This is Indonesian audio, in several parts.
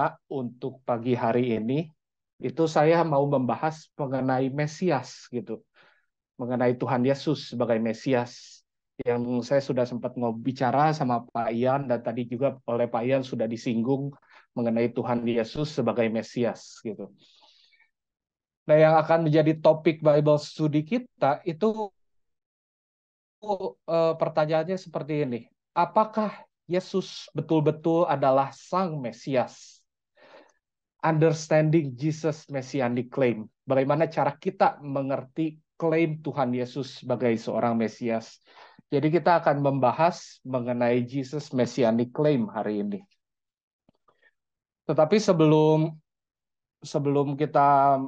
tema untuk pagi hari ini itu saya mau membahas mengenai Mesias gitu, mengenai Tuhan Yesus sebagai Mesias yang saya sudah sempat bicara sama Pak Ian dan tadi juga oleh Pak Ian sudah disinggung mengenai Tuhan Yesus sebagai Mesias gitu. Nah, yang akan menjadi topik Bible Study kita itu pertanyaannya seperti ini. Apakah Yesus betul-betul adalah Sang Mesias? Understanding Jesus Messianic Claim. Bagaimana cara kita mengerti klaim Tuhan Yesus sebagai seorang Mesias. Jadi kita akan membahas mengenai Jesus Messianic Claim hari ini. Tetapi sebelum kita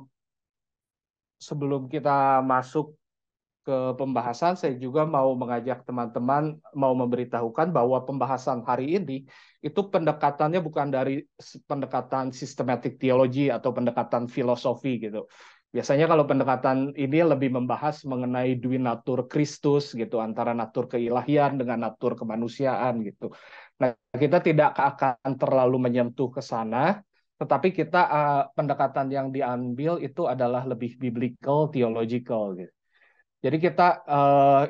masuk ke pembahasan, saya juga mau mengajak teman-teman, mau memberitahukan bahwa pembahasan hari ini itu pendekatannya bukan dari pendekatan sistematik teologi atau pendekatan filosofi gitu. Biasanya kalau pendekatan ini lebih membahas mengenai dui natur Kristus gitu, antara natur keilahian dengan natur kemanusiaan gitu. Nah, kita tidak akan terlalu menyentuh ke sana, tetapi kita pendekatan yang diambil itu adalah lebih biblical, theological gitu. Jadi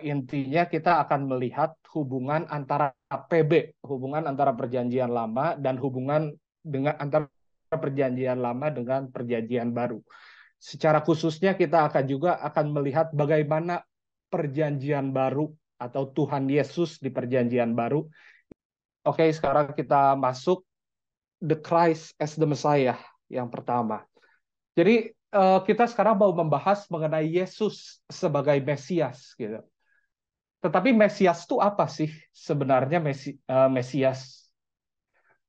intinya kita akan melihat hubungan antara PB, hubungan antara Perjanjian Lama dan hubungan dengan antara Perjanjian Lama dengan Perjanjian Baru. Secara khususnya kita akan melihat bagaimana Perjanjian Baru atau Tuhan Yesus di Perjanjian Baru. Oke, sekarang kita masuk the Christ as the Messiah yang pertama. Jadi kita sekarang mau membahas mengenai Yesus sebagai Mesias gitu. Tetapi Mesias itu apa sih sebenarnya Mesias?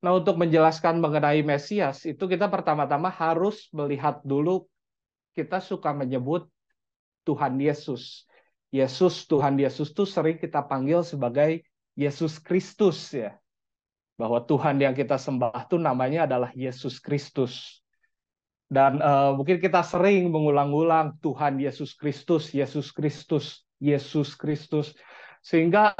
Nah, untuk menjelaskan mengenai Mesias, itu kita pertama-tama harus melihat dulu, kita suka menyebut Tuhan Yesus. Tuhan Yesus itu sering kita panggil sebagai Yesus Kristus ya. Bahwa Tuhan yang kita sembah itu namanya adalah Yesus Kristus. Dan mungkin kita sering mengulang-ulang Tuhan Yesus Kristus, Yesus Kristus, Yesus Kristus. Sehingga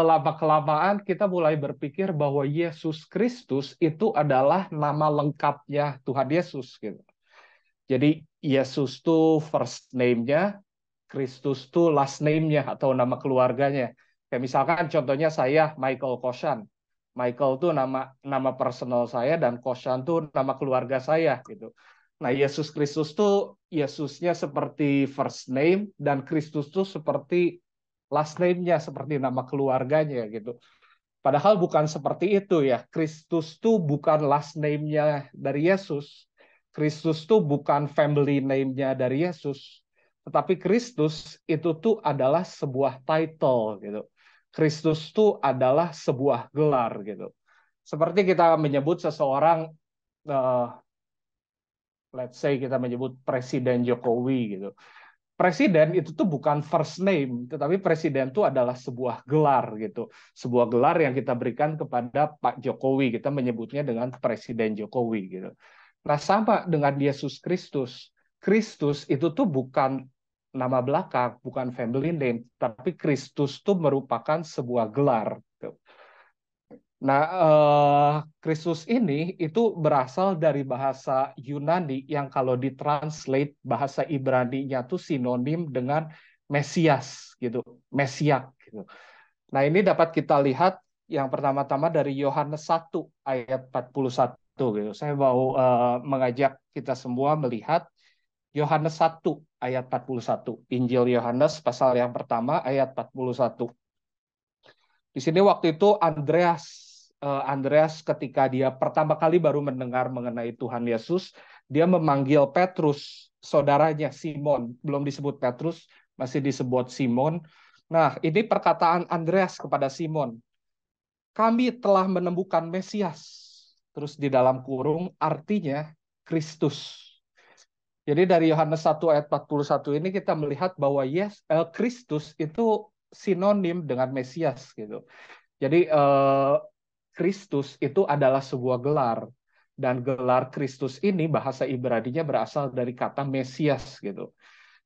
lama-kelamaan kita mulai berpikir bahwa Yesus Kristus itu adalah nama lengkapnya Tuhan Yesus. Gitu. Jadi Yesus itu first name-nya, Kristus itu last name-nya atau nama keluarganya. Kayak misalkan contohnya saya Michael Koshan. Michael itu nama personal saya dan Koshan itu nama keluarga saya gitu. Nah, Yesus Kristus tuh Yesusnya seperti first name dan Kristus tuh seperti last name-nya, seperti nama keluarganya gitu. Padahal bukan seperti itu ya. Kristus tuh bukan last name-nya dari Yesus. Kristus tuh bukan family name-nya dari Yesus. Tetapi Kristus itu tuh adalah sebuah title gitu. Kristus tuh adalah sebuah gelar gitu. Seperti kita menyebut seseorang uh, let's say kita menyebut Presiden Jokowi gitu. Presiden itu tuh bukan first name, tetapi presiden itu adalah sebuah gelar gitu. Sebuah gelar yang kita berikan kepada Pak Jokowi, kita menyebutnya dengan Presiden Jokowi gitu. Nah, sama dengan Yesus Kristus. Kristus itu tuh bukan nama belakang, bukan family name, tapi Kristus tuh merupakan sebuah gelar gitu. Nah, Kristus ini itu berasal dari bahasa Yunani yang kalau ditranslate bahasa Ibrani-nya itu sinonim dengan Mesias gitu, Mesiak gitu. Nah, ini dapat kita lihat yang pertama-tama dari Yohanes 1 ayat 41 gitu. Saya mau mengajak kita semua melihat Yohanes 1 ayat 41. Injil Yohanes pasal yang pertama ayat 41. Di sini waktu itu Andreas ketika dia pertama kali baru mendengar mengenai Tuhan Yesus, dia memanggil Petrus, saudaranya Simon, belum disebut Petrus, masih disebut Simon. Nah, ini perkataan Andreas kepada Simon. Kami telah menemukan Mesias. Terus di dalam kurung artinya Kristus. Jadi dari Yohanes 1 ayat 41 ini kita melihat bahwa Kristus itu sinonim dengan Mesias gitu. Jadi Kristus itu adalah sebuah gelar dan gelar Kristus ini bahasa Ibrani-nya berasal dari kata Mesias gitu.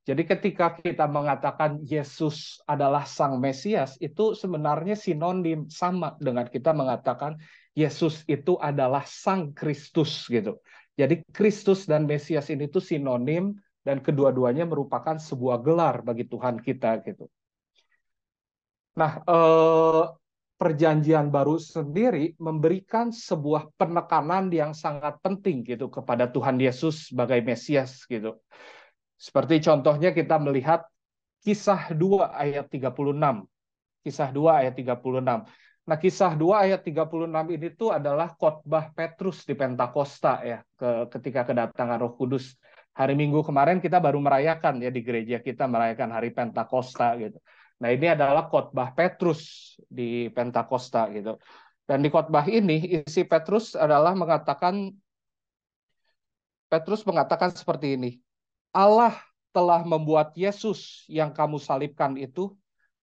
Jadi ketika kita mengatakan Yesus adalah Sang Mesias itu sebenarnya sinonim sama dengan kita mengatakan Yesus itu adalah Sang Kristus gitu. Jadi Kristus dan Mesias ini tuh sinonim dan kedua-duanya merupakan sebuah gelar bagi Tuhan kita gitu. Nah, Perjanjian Baru sendiri memberikan sebuah penekanan yang sangat penting gitu kepada Tuhan Yesus sebagai Mesias gitu. Seperti contohnya kita melihat Kisah 2 ayat 36. Kisah 2 ayat 36. Nah, Kisah 2 ayat 36 ini tuh adalah khotbah Petrus di Pentakosta ya, ketika kedatangan Roh Kudus. Hari Minggu kemarin kita baru merayakan ya di gereja kita merayakan hari Pentakosta gitu. Nah, ini adalah khotbah Petrus di Pentakosta gitu. Dan di khotbah ini isi Petrus mengatakan seperti ini. Allah telah membuat Yesus yang kamu salibkan itu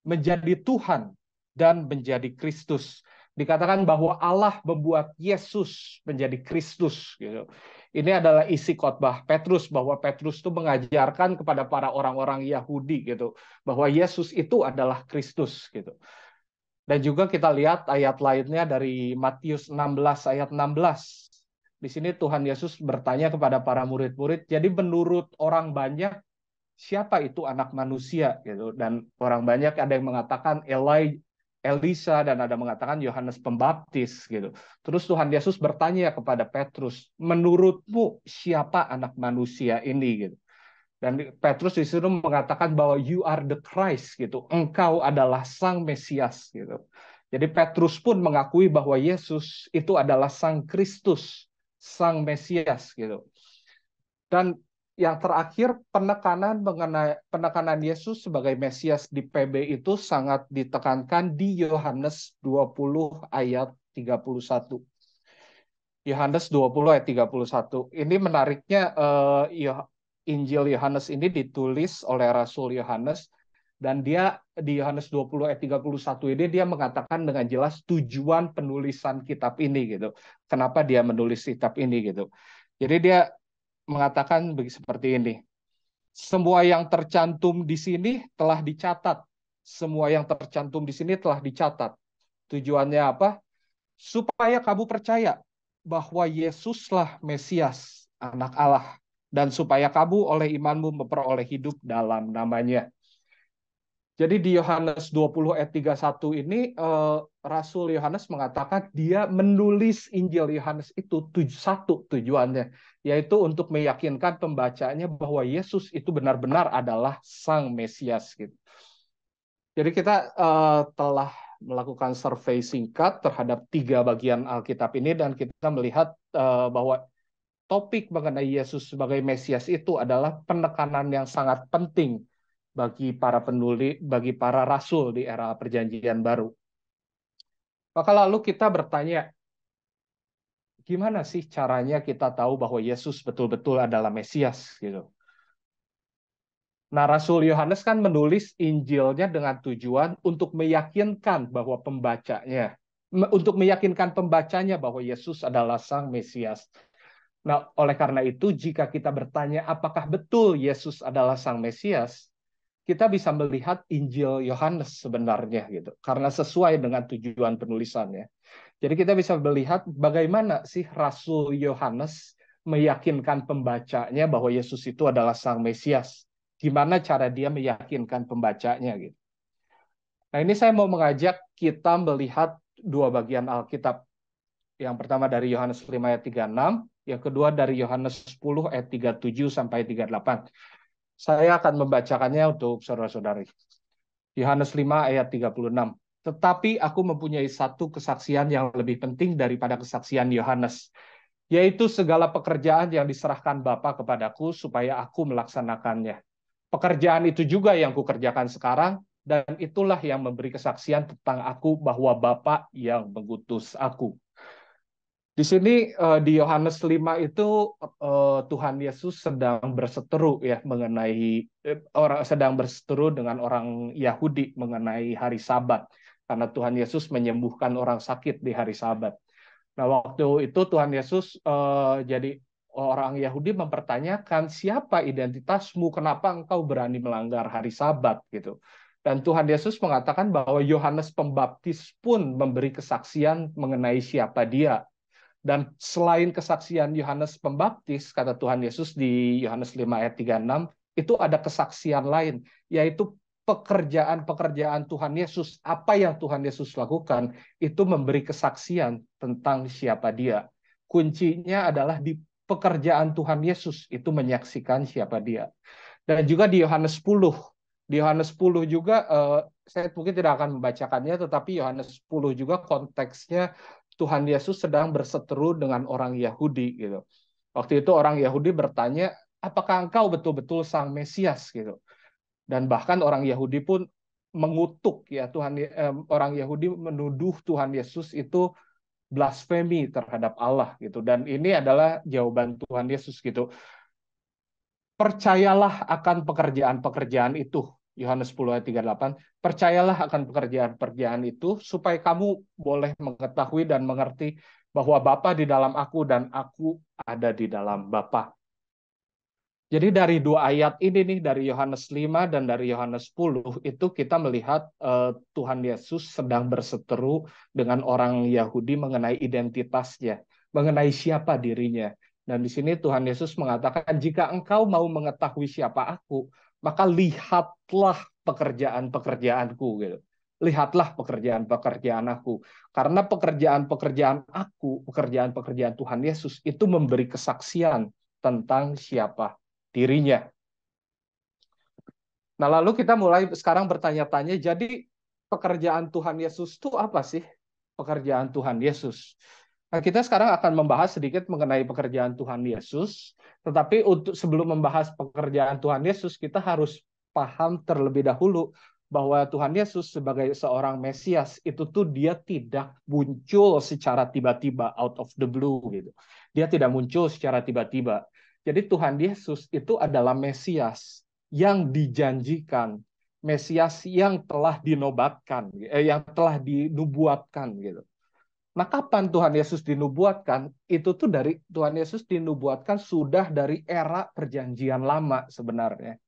menjadi Tuhan dan menjadi Kristus. Dikatakan bahwa Allah membuat Yesus menjadi Kristus. Gitu. Ini adalah isi khotbah Petrus, bahwa Petrus itu mengajarkan kepada para orang-orang Yahudi gitu, bahwa Yesus itu adalah Kristus. Gitu. Dan juga kita lihat ayat lainnya dari Matius 16 ayat 16. Di sini Tuhan Yesus bertanya kepada para murid-murid, jadi menurut orang banyak siapa itu anak manusia gitu, dan orang banyak ada yang mengatakan Elisa dan ada yang mengatakan Yohanes Pembaptis gitu. Terus Tuhan Yesus bertanya kepada Petrus, menurutmu siapa anak manusia ini gitu. Dan Petrus disuruh mengatakan bahwa you are the Christ gitu, engkau adalah Sang Mesias gitu. Jadi Petrus pun mengakui bahwa Yesus itu adalah Sang Kristus, Sang Mesias gitu. Dan yang terakhir, penekanan Yesus sebagai Mesias di PB itu sangat ditekankan di Yohanes 20 ayat 31. Yohanes 20 ayat 31. Ini menariknya Injil Yohanes ini ditulis oleh Rasul Yohanes, dan dia di Yohanes 20 ayat 31 ini dia mengatakan dengan jelas tujuan penulisan kitab ini gitu. Kenapa dia menulis kitab ini gitu. Jadi dia mengatakan seperti ini. Semua yang tercantum di sini telah dicatat. Semua yang tercantum di sini telah dicatat. Tujuannya apa? Supaya kamu percaya bahwa Yesuslah Mesias, anak Allah. Dan supaya kamu oleh imanmu memperoleh hidup dalam namanya. Jadi di Yohanes 20 ayat 31 ini Rasul Yohanes mengatakan dia menulis Injil Yohanes itu satu tujuannya, yaitu untuk meyakinkan pembacanya bahwa Yesus itu benar-benar adalah Sang Mesias gitu. Jadi kita telah melakukan survei singkat terhadap 3 bagian Alkitab ini, dan kita melihat bahwa topik mengenai Yesus sebagai Mesias itu adalah penekanan yang sangat penting bagi para penulis, bagi para rasul di era Perjanjian Baru. Maka lalu kita bertanya, gimana sih caranya kita tahu bahwa Yesus betul-betul adalah Mesias gitu? Nah, Rasul Yohanes kan menulis Injilnya dengan tujuan untuk meyakinkan bahwa untuk meyakinkan pembacanya bahwa Yesus adalah Sang Mesias. Nah, oleh karena itu, jika kita bertanya apakah betul Yesus adalah Sang Mesias, kita bisa melihat Injil Yohanes sebenarnya gitu, karena sesuai dengan tujuan penulisannya. Jadi kita bisa melihat bagaimana sih Rasul Yohanes meyakinkan pembacanya bahwa Yesus itu adalah Sang Mesias. Gimana cara dia meyakinkan pembacanya gitu. Nah, ini saya mau mengajak kita melihat 2 bagian Alkitab. Yang pertama dari Yohanes 5 ayat 36, yang kedua dari Yohanes 10 ayat 37 sampai 38. Saya akan membacakannya untuk saudara-saudari. Yohanes 5 ayat 36. Tetapi aku mempunyai satu kesaksian yang lebih penting daripada kesaksian Yohanes, yaitu segala pekerjaan yang diserahkan Bapa kepadaku supaya aku melaksanakannya. Pekerjaan itu juga yang kukerjakan sekarang, dan itulah yang memberi kesaksian tentang aku bahwa Bapa yang mengutus aku. Di sini di Yohanes 5 itu Tuhan Yesus sedang berseteru ya mengenai sedang berseteru dengan orang Yahudi mengenai hari Sabat, karena Tuhan Yesus menyembuhkan orang sakit di hari Sabat. Nah, waktu itu Tuhan Yesus jadi orang Yahudi mempertanyakan siapa identitasmu, kenapa engkau berani melanggar hari Sabat gitu. Dan Tuhan Yesus mengatakan bahwa Yohanes Pembaptis pun memberi kesaksian mengenai siapa dia. Dan selain kesaksian Yohanes Pembaptis, kata Tuhan Yesus di Yohanes 5 ayat 36, itu ada kesaksian lain, yaitu pekerjaan-pekerjaan Tuhan Yesus. Apa yang Tuhan Yesus lakukan, itu memberi kesaksian tentang siapa dia. Kuncinya adalah di pekerjaan Tuhan Yesus, itu menyaksikan siapa dia. Dan juga di Yohanes 10 juga, saya mungkin tidak akan membacakannya, tetapi Yohanes 10 juga konteksnya Tuhan Yesus sedang berseteru dengan orang Yahudi gitu. Waktu itu orang Yahudi bertanya, apakah engkau betul-betul sang Mesias gitu. Dan bahkan orang Yahudi pun mengutuk ya orang Yahudi menuduh Tuhan Yesus itu blasfemi terhadap Allah gitu. Dan ini adalah jawaban Tuhan Yesus gitu. Percayalah akan pekerjaan-pekerjaan itu. Yohanes 10 ayat 38. Percayalah akan pekerjaan-pekerjaan itu supaya kamu boleh mengetahui dan mengerti bahwa Bapa di dalam aku dan aku ada di dalam Bapa. Jadi dari dua ayat ini nih, dari Yohanes 5 dan dari Yohanes 10, itu kita melihat Tuhan Yesus sedang berseteru dengan orang Yahudi mengenai identitasnya, mengenai siapa dirinya. Dan di sini Tuhan Yesus mengatakan, jika engkau mau mengetahui siapa aku, maka lihatlah pekerjaan-pekerjaanku. Gitu. Lihatlah pekerjaan-pekerjaan aku. Karena pekerjaan-pekerjaan aku, pekerjaan-pekerjaan Tuhan Yesus, itu memberi kesaksian tentang siapa dirinya. Nah, lalu kita mulai sekarang bertanya-tanya, jadi pekerjaan Tuhan Yesus itu apa sih? Pekerjaan Tuhan Yesus. Nah, kita sekarang akan membahas sedikit mengenai pekerjaan Tuhan Yesus, tetapi untuk sebelum membahas pekerjaan Tuhan Yesus, kita harus paham terlebih dahulu bahwa Tuhan Yesus sebagai seorang Mesias itu tuh dia tidak muncul secara tiba-tiba out of the blue gitu. Dia tidak muncul secara tiba-tiba. Jadi Tuhan Yesus itu adalah Mesias yang dijanjikan, Mesias yang telah dinobatkan, yang telah dinubuatkan gitu. Nah, kapan Tuhan Yesus dinubuatkan? Itu tuh dari Tuhan Yesus dinubuatkan sudah dari era Perjanjian Lama sebenarnya.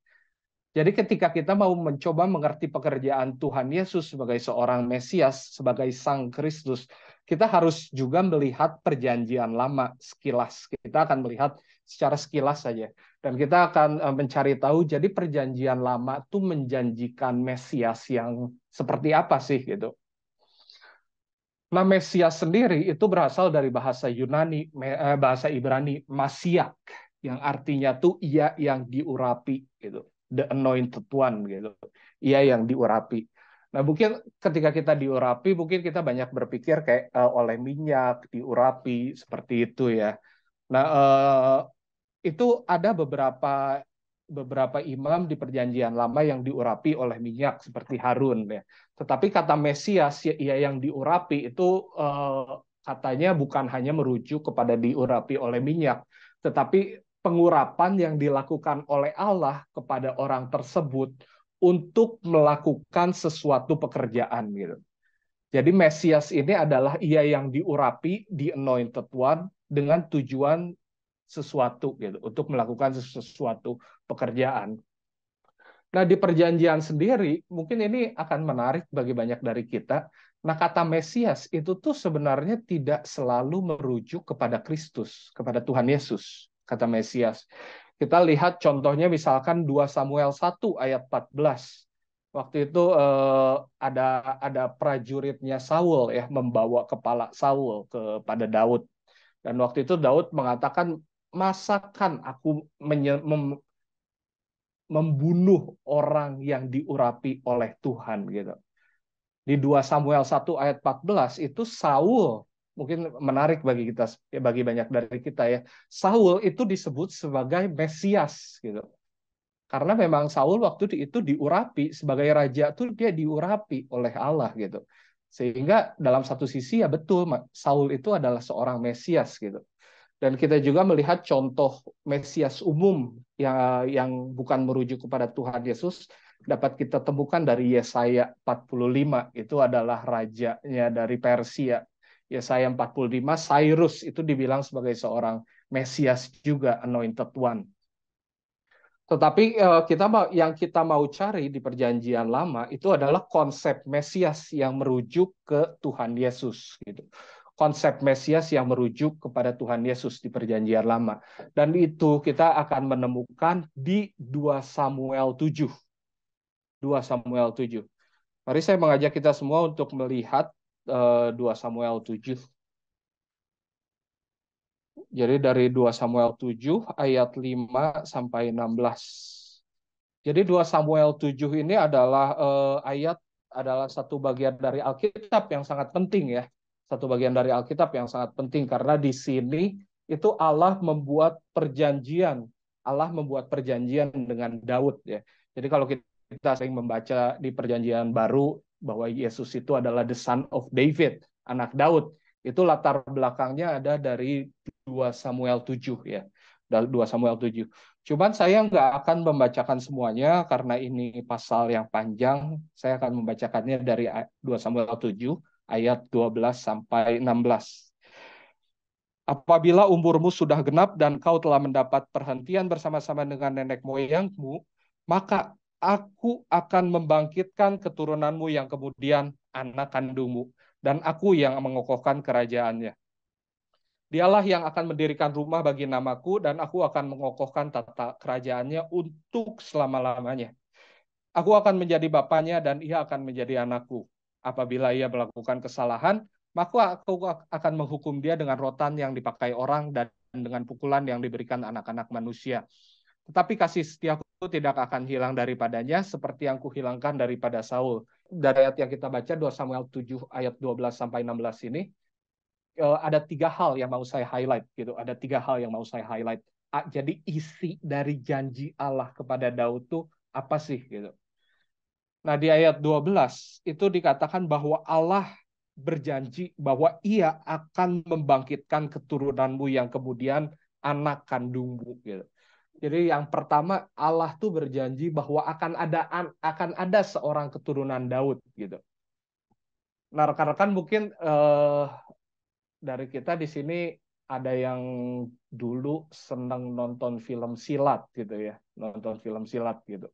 Jadi ketika kita mau mencoba mengerti pekerjaan Tuhan Yesus sebagai seorang Mesias, sebagai Sang Kristus, kita harus juga melihat Perjanjian Lama sekilas. Kita akan melihat secara sekilas saja. Dan kita akan mencari tahu, jadi Perjanjian Lama itu menjanjikan Mesias yang seperti apa sih gitu. Nah, Mesias sendiri itu berasal dari bahasa Yunani, bahasa Ibrani, Masiak, yang artinya tuh ia yang diurapi, gitu. The anointed one, gitu. Ia yang diurapi. Nah, mungkin ketika kita diurapi, mungkin kita banyak berpikir kayak oleh minyak, diurapi, seperti itu ya. Nah, itu ada beberapa imam di Perjanjian Lama yang diurapi oleh minyak seperti Harun ya. Tetapi kata Mesias ya yang diurapi itu katanya bukan hanya merujuk kepada diurapi oleh minyak, tetapi pengurapan yang dilakukan oleh Allah kepada orang tersebut untuk melakukan sesuatu pekerjaan gitu. Jadi Mesias ini adalah ia yang diurapi, the anointed one, dengan tujuan sesuatu gitu, untuk melakukan sesuatu pekerjaan. Nah, di perjanjian sendiri, mungkin ini akan menarik bagi banyak dari kita. Nah, kata Mesias itu tuh sebenarnya tidak selalu merujuk kepada Kristus, kepada Tuhan Yesus, kata Mesias. Kita lihat contohnya misalkan 2 Samuel 1 ayat 14. Waktu itu ada prajuritnya Saul ya membawa kepala Saul kepada Daud. Dan waktu itu Daud mengatakan, masakan aku membunuh orang yang diurapi oleh Tuhan gitu. Di 2 Samuel 1 ayat 14 itu Saul, mungkin menarik bagi kita, bagi banyak dari kita ya. Saul itu disebut sebagai Mesias gitu. Karena memang Saul waktu itu diurapi sebagai raja tuh dia diurapi oleh Allah gitu. Sehingga dalam satu sisi ya betul Saul itu adalah seorang Mesias gitu. Dan kita juga melihat contoh Mesias umum yang bukan merujuk kepada Tuhan Yesus dapat kita temukan dari Yesaya 45. Itu adalah rajanya dari Persia. Yesaya 45, Cyrus itu dibilang sebagai seorang Mesias juga, anointed one. Tetapi yang kita mau cari di Perjanjian Lama itu adalah konsep Mesias yang merujuk ke Tuhan Yesus, gitu. Konsep Mesias yang merujuk kepada Tuhan Yesus di Perjanjian Lama. Dan itu kita akan menemukan di 2 Samuel 7. 2 Samuel 7. Mari saya mengajak kita semua untuk melihat 2 Samuel 7. Jadi dari 2 Samuel 7 ayat 5 sampai 16. Jadi 2 Samuel 7 ini adalah satu bagian dari Alkitab yang sangat penting ya. Satu bagian dari Alkitab yang sangat penting karena di sini itu Allah membuat perjanjian. Allah membuat perjanjian dengan Daud ya. Jadi kalau kita sering membaca di Perjanjian Baru bahwa Yesus itu adalah the son of David, anak Daud. Itu latar belakangnya ada dari 2 Samuel 7 ya. 2 Samuel 7. Cuman saya nggak akan membacakan semuanya karena ini pasal yang panjang. Saya akan membacakannya dari 2 Samuel 7 ayat 12 sampai 16. Apabila umurmu sudah genap dan kau telah mendapat perhentian bersama-sama dengan nenek moyangmu, maka aku akan membangkitkan keturunanmu yang kemudian anak kandungmu, dan aku yang mengokohkan kerajaannya. Dialah yang akan mendirikan rumah bagi namaku, dan aku akan mengokohkan tata kerajaannya untuk selama-lamanya. Aku akan menjadi bapaknya, dan ia akan menjadi anakku. Apabila ia melakukan kesalahan, maka aku akan menghukum dia dengan rotan yang dipakai orang dan dengan pukulan yang diberikan anak-anak manusia. Tetapi kasih setiaku tidak akan hilang daripadanya, seperti yang kuhilangkan daripada Saul. Dari ayat yang kita baca, 2 Samuel 7 ayat 12 sampai 16 ini, ada 3 hal yang mau saya highlight gitu. Ada 3 hal yang mau saya highlight. Jadi isi dari janji Allah kepada Daud tuh apa sih gitu. Nah, di ayat 12 itu dikatakan bahwa Allah berjanji bahwa ia akan membangkitkan keturunanmu yang kemudian anak kandungmu gitu. Jadi yang pertama Allah tuh berjanji bahwa akan ada seorang keturunan Daud gitu. Nah, rekan-rekan mungkin dari kita di sini ada yang dulu senang nonton film silat gitu ya, nonton film silat gitu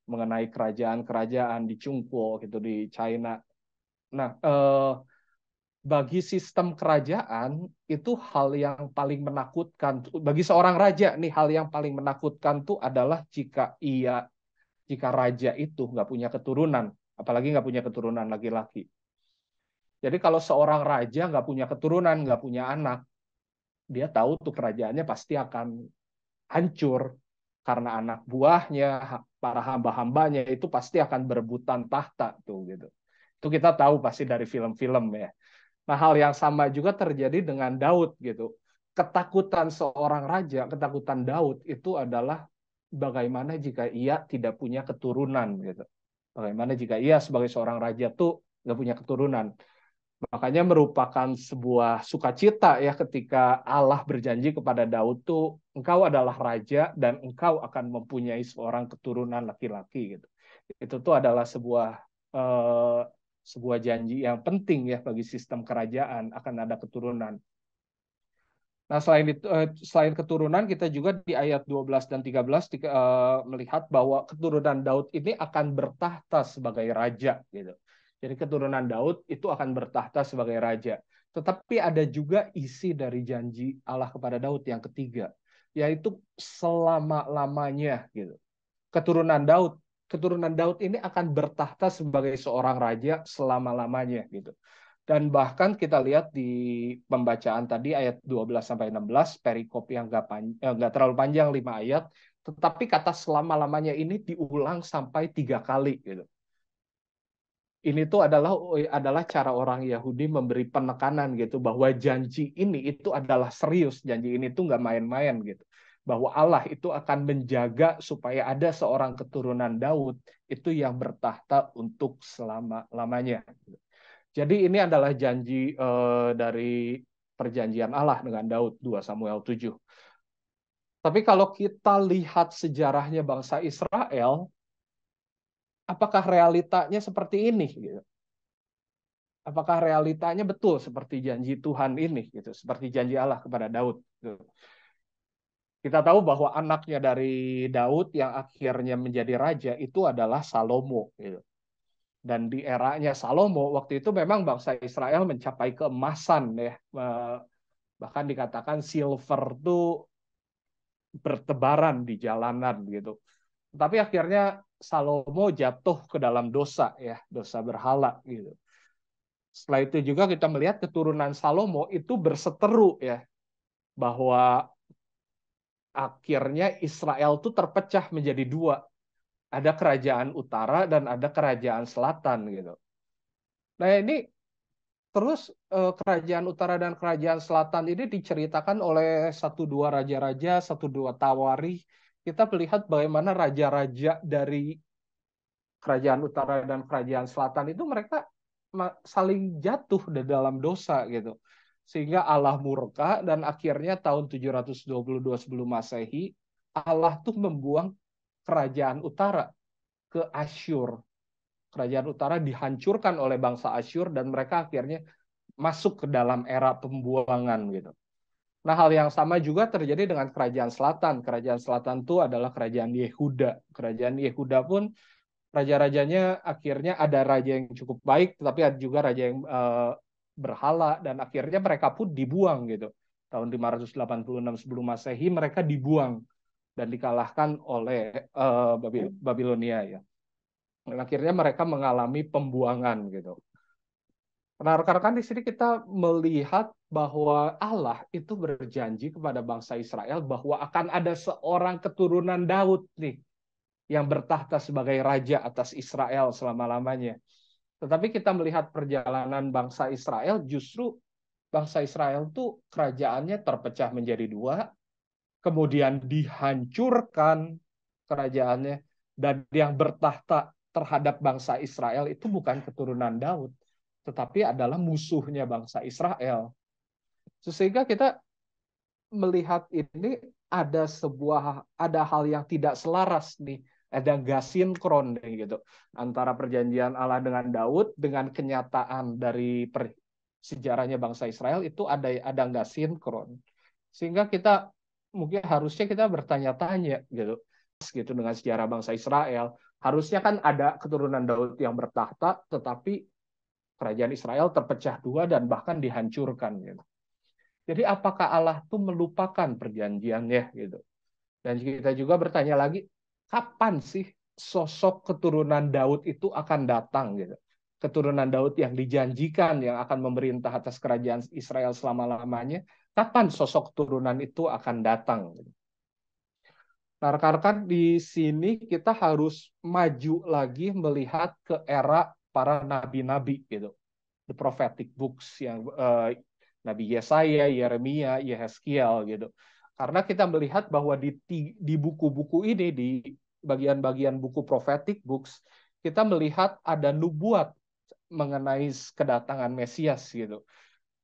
mengenai kerajaan-kerajaan di Cungpo gitu di China. Nah, bagi sistem kerajaan itu hal yang paling menakutkan bagi seorang raja nih, hal yang paling menakutkan tuh adalah jika raja itu nggak punya keturunan, apalagi nggak punya keturunan laki-laki. Jadi kalau seorang raja nggak punya keturunan, nggak punya anak, dia tahu tuh kerajaannya pasti akan hancur karena anak buahnya, para hamba-hambanya itu pasti akan berebutan tahta tuh gitu. Itu kita tahu pasti dari film-film ya. Nah, hal yang sama juga terjadi dengan Daud gitu. Ketakutan seorang raja, ketakutan Daud itu adalah bagaimana jika ia tidak punya keturunan gitu. Bagaimana jika ia sebagai seorang raja tuh nggak punya keturunan. Makanya merupakan sebuah sukacita ya ketika Allah berjanji kepada Daud tuh engkau adalah raja dan engkau akan mempunyai seorang keturunan laki-laki gitu. Itu tuh adalah eh, sebuah janji yang penting ya bagi sistem kerajaan akan ada keturunan. Nah, selain keturunan kita juga di ayat 12 dan 13 melihat bahwa keturunan Daud ini akan bertahta sebagai raja gitu. Jadi keturunan Daud itu akan bertahta sebagai raja. Tetapi ada juga isi dari janji Allah kepada Daud yang ketiga, yaitu selama-lamanya gitu. Keturunan Daud ini akan bertahta sebagai seorang raja selama-lamanya gitu. Dan bahkan kita lihat di pembacaan tadi ayat 12 sampai 16, perikop yang nggak terlalu panjang 5 ayat, tetapi kata selama-lamanya ini diulang sampai 3 kali gitu. Ini tuh adalah cara orang Yahudi memberi penekanan gitu bahwa janji ini itu adalah serius, janji ini tuh nggak main-main gitu. Bahwa Allah itu akan menjaga supaya ada seorang keturunan Daud itu yang bertahta untuk selama-lamanya. Jadi ini adalah janji dari perjanjian Allah dengan Daud 2 Samuel 7. Tapi kalau kita lihat sejarahnya bangsa Israel, apakah realitanya seperti ini gitu? Apakah realitanya betul seperti janji Tuhan ini gitu, seperti janji Allah kepada Daud gitu. Kita tahu bahwa anaknya dari Daud yang akhirnya menjadi raja itu adalah Salomo, gitu. Dan di eranya Salomo waktu itu memang bangsa Israel mencapai keemasan ya. Bahkan dikatakan silver tuh bertebaran di jalanan gitu. Tapi akhirnya Salomo jatuh ke dalam dosa ya, dosa berhala gitu. Setelah itu juga kita melihat keturunan Salomo itu berseteru ya, bahwa akhirnya Israel tuh terpecah menjadi dua. Ada kerajaan utara dan ada kerajaan selatan gitu. Nah ini terus kerajaan utara dan kerajaan selatan ini diceritakan oleh satu dua raja-raja, satu dua tawari. Kita melihat bagaimana raja-raja dari kerajaan utara dan kerajaan selatan itu mereka saling jatuh di dalam dosa gitu. Sehingga Allah murka dan akhirnya tahun 722 sebelum Masehi Allah tuh membuang kerajaan utara ke Asyur. Kerajaan utara dihancurkan oleh bangsa Asyur dan mereka akhirnya masuk ke dalam era pembuangan gitu. Nah, hal yang sama juga terjadi dengan kerajaan selatan. Kerajaan selatan itu adalah kerajaan Yehuda. Kerajaan Yehuda pun raja-rajanya akhirnya ada raja yang cukup baik, tetapi ada juga raja yang berhala dan akhirnya mereka pun dibuang gitu. Tahun 586 sebelum Masehi mereka dibuang dan dikalahkan oleh Babilonia ya. Dan akhirnya mereka mengalami pembuangan gitu. Nah, rekan-rekan di sini kita melihat bahwa Allah itu berjanji kepada bangsa Israel bahwa akan ada seorang keturunan Daud nih yang bertahta sebagai raja atas Israel selama-lamanya. Tetapi kita melihat perjalanan bangsa Israel, justru bangsa Israel itu kerajaannya terpecah menjadi dua, kemudian dihancurkan kerajaannya, dan yang bertahta terhadap bangsa Israel itu bukan keturunan Daud, tetapi adalah musuhnya bangsa Israel. Sehingga kita melihat ini ada hal yang tidak selaras nih, ada nggak sinkron gitu antara perjanjian Allah dengan Daud dengan kenyataan dari sejarahnya bangsa Israel itu ada nggak sinkron, sehingga kita mungkin harusnya kita bertanya-tanya gitu dengan sejarah bangsa Israel. Harusnya kan ada keturunan Daud yang bertahta, tetapi kerajaan Israel terpecah dua dan bahkan dihancurkan gitu. Jadi apakah Allah tuh melupakan perjanjiannya gitu? Dan kita juga bertanya lagi, kapan sih sosok keturunan Daud itu akan datang gitu? Keturunan Daud yang dijanjikan yang akan memerintah atas kerajaan Israel selama-lamanya, kapan sosok keturunan itu akan datang gitu? Nah, rekan-rekan di sini kita harus maju lagi melihat ke era para nabi-nabi gitu, the prophetic books yang Nabi Yesaya, Yeremia, Yehezkiel gitu. Karena kita melihat bahwa di buku-buku ini, di bagian-bagian buku prophetic books, kita melihat ada nubuat mengenai kedatangan Mesias gitu.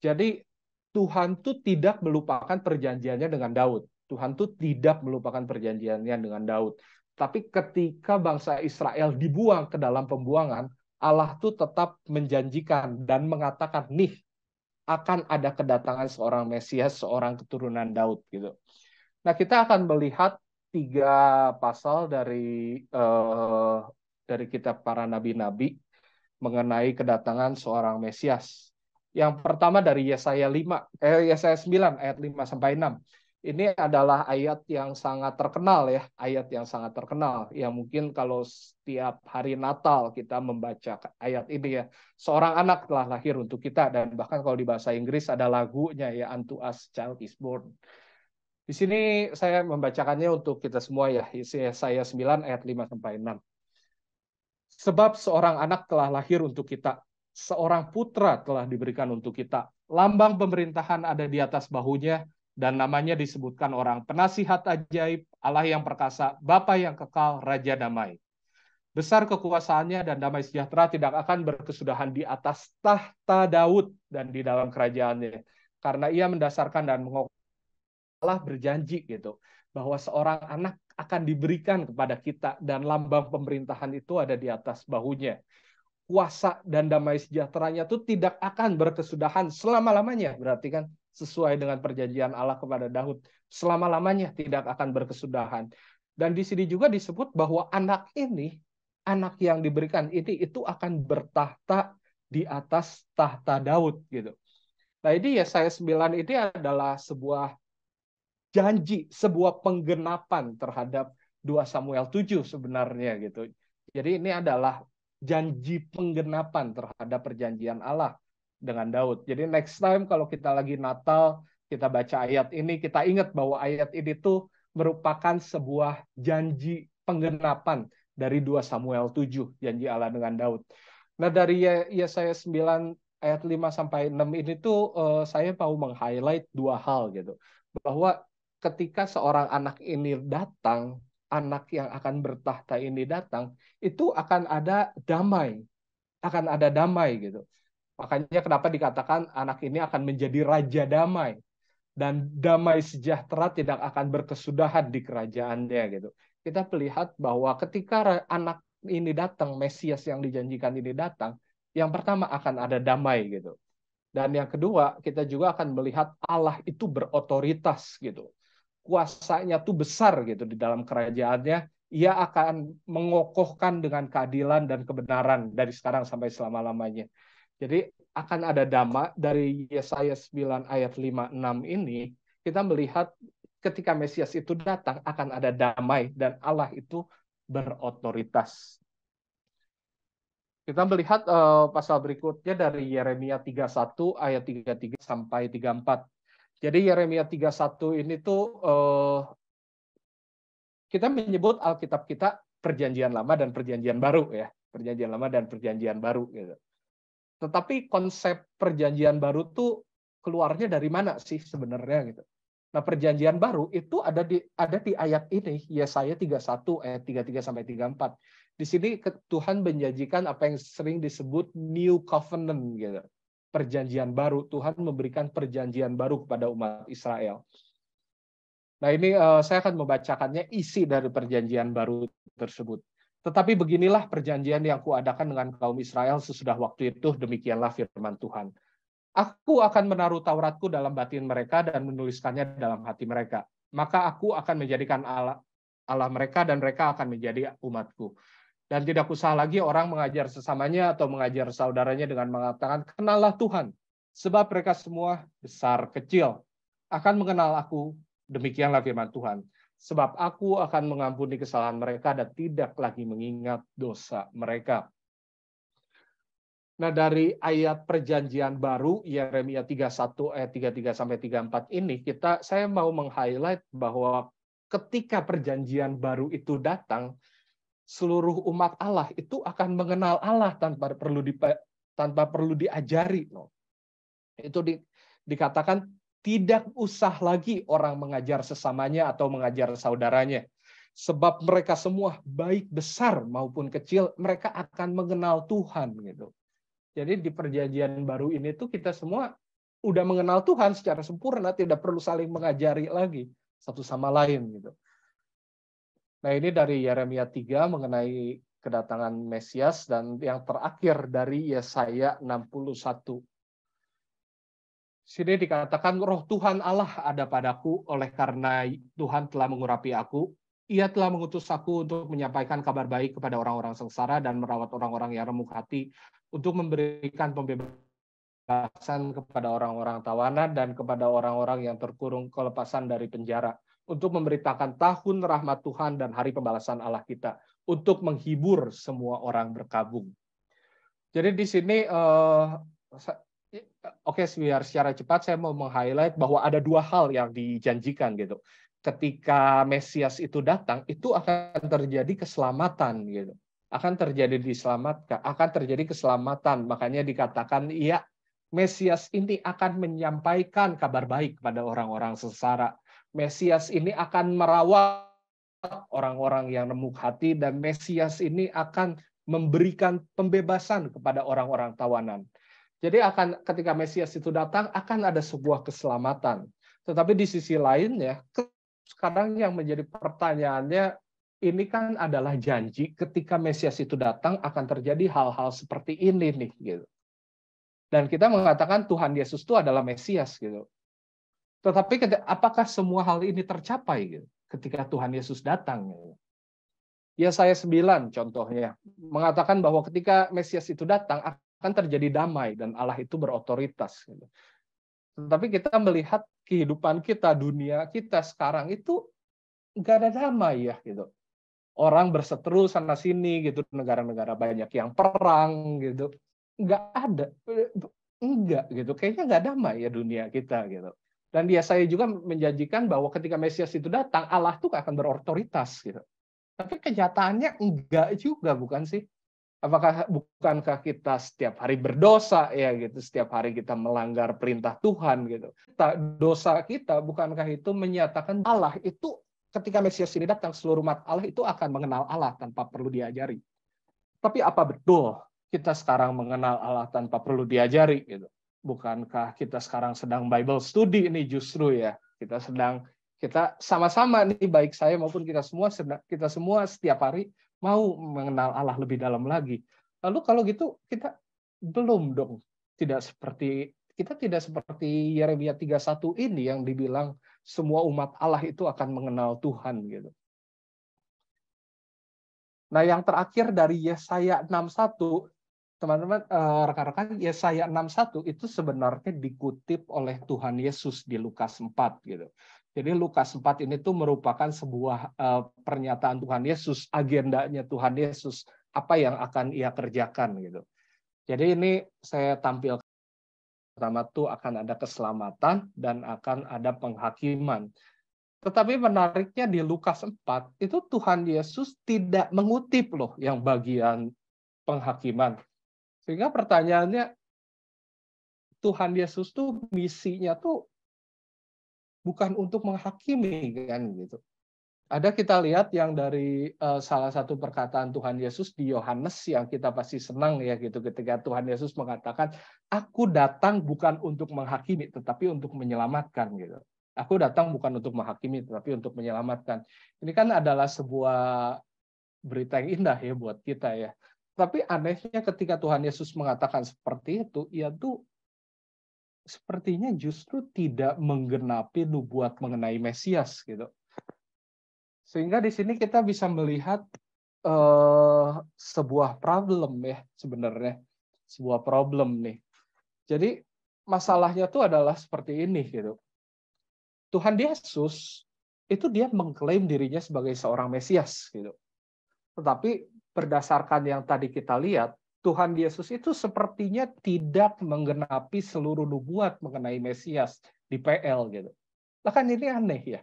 Jadi Tuhan tuh tidak melupakan perjanjiannya dengan Daud. Tuhan tuh tidak melupakan perjanjiannya dengan Daud. Tapi ketika bangsa Israel dibuang ke dalam pembuangan, Allah tuh tetap menjanjikan dan mengatakan, nih akan ada kedatangan seorang Mesias, seorang keturunan Daud gitu. Nah, kita akan melihat tiga pasal dari kitab para nabi-nabi mengenai kedatangan seorang Mesias. Yang pertama dari Yesaya 9 ayat 5 sampai 6. Ini adalah ayat yang sangat terkenal ya, ayat yang sangat terkenal yang mungkin kalau setiap hari Natal kita membaca ayat ini ya. Seorang anak telah lahir untuk kita, dan bahkan kalau di bahasa Inggris ada lagunya ya, Unto Us Child is Born. Di sini saya membacakannya untuk kita semua ya, Yesaya 9 ayat 5 sampai 6. Sebab seorang anak telah lahir untuk kita, seorang putra telah diberikan untuk kita. Lambang pemerintahan ada di atas bahunya, dan namanya disebutkan orang penasihat ajaib, Allah yang perkasa, Bapa yang kekal, Raja damai. Besar kekuasaannya dan damai sejahtera tidak akan berkesudahan di atas tahta Daud dan di dalam kerajaannya. Karena ia mendasarkan dan Allah berjanji gitu bahwa seorang anak akan diberikan kepada kita dan lambang pemerintahan itu ada di atas bahunya. Kuasa dan damai sejahteranya itu tidak akan berkesudahan selama-lamanya. Berarti kan sesuai dengan perjanjian Allah kepada Daud selama-lamanya tidak akan berkesudahan. Dan di sini juga disebut bahwa anak ini, anak yang diberikan ini itu akan bertahta di atas tahta Daud gitu. Nah, ini Yesaya 9 ini adalah sebuah janji, sebuah penggenapan terhadap 2 Samuel 7 sebenarnya gitu. Jadi ini adalah janji penggenapan terhadap perjanjian Allah dengan Daud. Jadi next time kalau kita lagi Natal, kita baca ayat ini, kita ingat bahwa ayat ini tuh merupakan sebuah janji penggenapan dari 2 Samuel 7, janji Allah dengan Daud. Nah, dari Yesaya 9 ayat 5 sampai 6 ini tuh saya mau meng-highlight dua hal gitu. Bahwa ketika seorang anak ini datang, anak yang akan bertahta ini datang, itu akan ada damai. Akan ada damai gitu. Makanya kenapa dikatakan anak ini akan menjadi raja damai. Dan damai sejahtera tidak akan berkesudahan di kerajaannya gitu. Kita melihat bahwa ketika anak ini datang, Mesias yang dijanjikan ini datang, yang pertama akan ada damai gitu. Dan yang kedua, kita juga akan melihat Allah itu berotoritas gitu. Kuasanya tuh besar gitu di dalam kerajaannya. Ia akan mengokohkan dengan keadilan dan kebenaran dari sekarang sampai selama-lamanya. Jadi akan ada damai dari Yesaya 9 ayat 5-6 ini, kita melihat ketika Mesias itu datang akan ada damai dan Allah itu berotoritas. Kita melihat pasal berikutnya dari Yeremia 31 ayat 33 sampai 34. Jadi Yeremia 31 ini tuh kita menyebut Alkitab kita Perjanjian Lama dan Perjanjian Baru ya. Perjanjian Lama dan Perjanjian Baru gitu. Tetapi konsep Perjanjian Baru tuh keluarnya dari mana sih sebenarnya gitu. Nah, Perjanjian Baru itu ada di ayat ini, Yesaya 31 ayat 33 sampai 34. Di sini Tuhan menjanjikan apa yang sering disebut New Covenant gitu. Perjanjian baru, Tuhan memberikan perjanjian baru kepada umat Israel. Nah, ini saya akan membacakannya isi dari perjanjian baru tersebut. Tetapi beginilah perjanjian yang kuadakan dengan kaum Israel sesudah waktu itu, demikianlah firman Tuhan. Aku akan menaruh Tauratku dalam batin mereka dan menuliskannya dalam hati mereka. Maka aku akan menjadikan Allah mereka dan mereka akan menjadi umatku. Dan tidak usah lagi orang mengajar sesamanya atau mengajar saudaranya dengan mengatakan, kenallah Tuhan. Sebab mereka semua besar kecil akan mengenal aku. Demikianlah firman Tuhan. Sebab aku akan mengampuni kesalahan mereka dan tidak lagi mengingat dosa mereka. Nah, dari ayat perjanjian baru Yeremia 31 ayat 33 sampai 34 ini saya mau meng-highlight bahwa ketika perjanjian baru itu datang, seluruh umat Allah itu akan mengenal Allah tanpa perlu diajari. Itu dikatakan tidak usah lagi orang mengajar sesamanya atau mengajar saudaranya. Sebab mereka semua baik besar maupun kecil, mereka akan mengenal Tuhan gitu. Jadi di perjanjian baru ini tuh kita semua udah mengenal Tuhan secara sempurna, tidak perlu saling mengajari lagi satu sama lain gitu. Nah, ini dari Yeremia 3 mengenai kedatangan Mesias dan yang terakhir dari Yesaya 61. Sini dikatakan roh Tuhan Allah ada padaku oleh karena Tuhan telah mengurapi aku. Ia telah mengutus aku untuk menyampaikan kabar baik kepada orang-orang sengsara dan merawat orang-orang yang remuk hati, untuk memberikan pembebasan kepada orang-orang tawanan dan kepada orang-orang yang terkurung kelepasan dari penjara, untuk memberitakan tahun rahmat Tuhan dan hari pembalasan Allah kita, untuk menghibur semua orang berkabung. Jadi di sini oke, biar secara cepat saya mau meng-highlight bahwa ada dua hal yang dijanjikan gitu. Ketika Mesias itu datang, itu akan terjadi keselamatan gitu. Akan terjadi diselamatkan, akan terjadi keselamatan. Makanya dikatakan iya, Mesias ini akan menyampaikan kabar baik kepada orang-orang sengsara. Mesias ini akan merawat orang-orang yang remuk hati dan Mesias ini akan memberikan pembebasan kepada orang-orang tawanan. Jadi ketika Mesias itu datang akan ada sebuah keselamatan. Tetapi di sisi lainnya, sekarang yang menjadi pertanyaannya, ini kan adalah janji ketika Mesias itu datang akan terjadi hal-hal seperti ini nih gitu. Dan kita mengatakan Tuhan Yesus itu adalah Mesias gitu. Tetapi apakah semua hal ini tercapai gitu, ketika Tuhan Yesus datang? Gitu? Yesaya 9 contohnya mengatakan bahwa ketika Mesias itu datang akan terjadi damai dan Allah itu berotoritas. Gitu. Tetapi kita melihat kehidupan kita, dunia kita sekarang itu nggak ada damai ya gitu. Orang berseteru sana sini gitu, negara-negara banyak yang perang gitu. Nggak ada, enggak gitu. Kayaknya nggak damai ya dunia kita gitu. Dan Yesaya juga menjanjikan bahwa ketika Mesias itu datang, Allah tuh akan berotoritas gitu. Tapi kenyataannya enggak juga, bukan sih? Bukankah kita setiap hari berdosa ya gitu, setiap hari kita melanggar perintah Tuhan gitu. Dosa kita bukankah itu menyatakan Allah itu ketika Mesias ini datang seluruh umat Allah itu akan mengenal Allah tanpa perlu diajari. Tapi apa betul kita sekarang mengenal Allah tanpa perlu diajari gitu? Bukankah kita sekarang sedang Bible study ini justru ya? Kita sama-sama nih, baik saya maupun kita semua setiap hari mau mengenal Allah lebih dalam lagi. Lalu kalau gitu kita belum dong kita tidak seperti Yeremia 31 ini yang dibilang semua umat Allah itu akan mengenal Tuhan gitu. Nah, yang terakhir dari Yesaya 61, teman-teman, rekan-rekan, Yesaya 61 itu sebenarnya dikutip oleh Tuhan Yesus di Lukas 4 gitu. Jadi Lukas 4 ini tuh merupakan sebuah pernyataan Tuhan Yesus, agendanya Tuhan Yesus, apa yang akan Ia kerjakan gitu. Jadi ini saya tampilkan, pertama tuh akan ada keselamatan dan akan ada penghakiman. Tetapi menariknya di Lukas 4, itu Tuhan Yesus tidak mengutip loh yang bagian penghakiman. Sehingga pertanyaannya, Tuhan Yesus tuh misinya tuh bukan untuk menghakimi kan gitu. Ada kita lihat yang dari salah satu perkataan Tuhan Yesus di Yohanes yang kita pasti senang ya gitu, ketika Tuhan Yesus mengatakan, aku datang bukan untuk menghakimi tetapi untuk menyelamatkan gitu. Aku datang bukan untuk menghakimi tetapi untuk menyelamatkan. Ini kan adalah sebuah berita yang indah ya buat kita ya. Tapi anehnya ketika Tuhan Yesus mengatakan seperti itu, ia tuh sepertinya justru tidak menggenapi nubuat mengenai Mesias gitu. Sehingga di sini kita bisa melihat sebuah problem ya sebenarnya, sebuah problem nih. Jadi masalahnya tuh adalah seperti ini gitu. Tuhan Yesus itu dia mengklaim dirinya sebagai seorang Mesias gitu. Tetapi berdasarkan yang tadi kita lihat, Tuhan Yesus itu sepertinya tidak menggenapi seluruh nubuat mengenai Mesias di PL gitu. Lah kan ini aneh ya.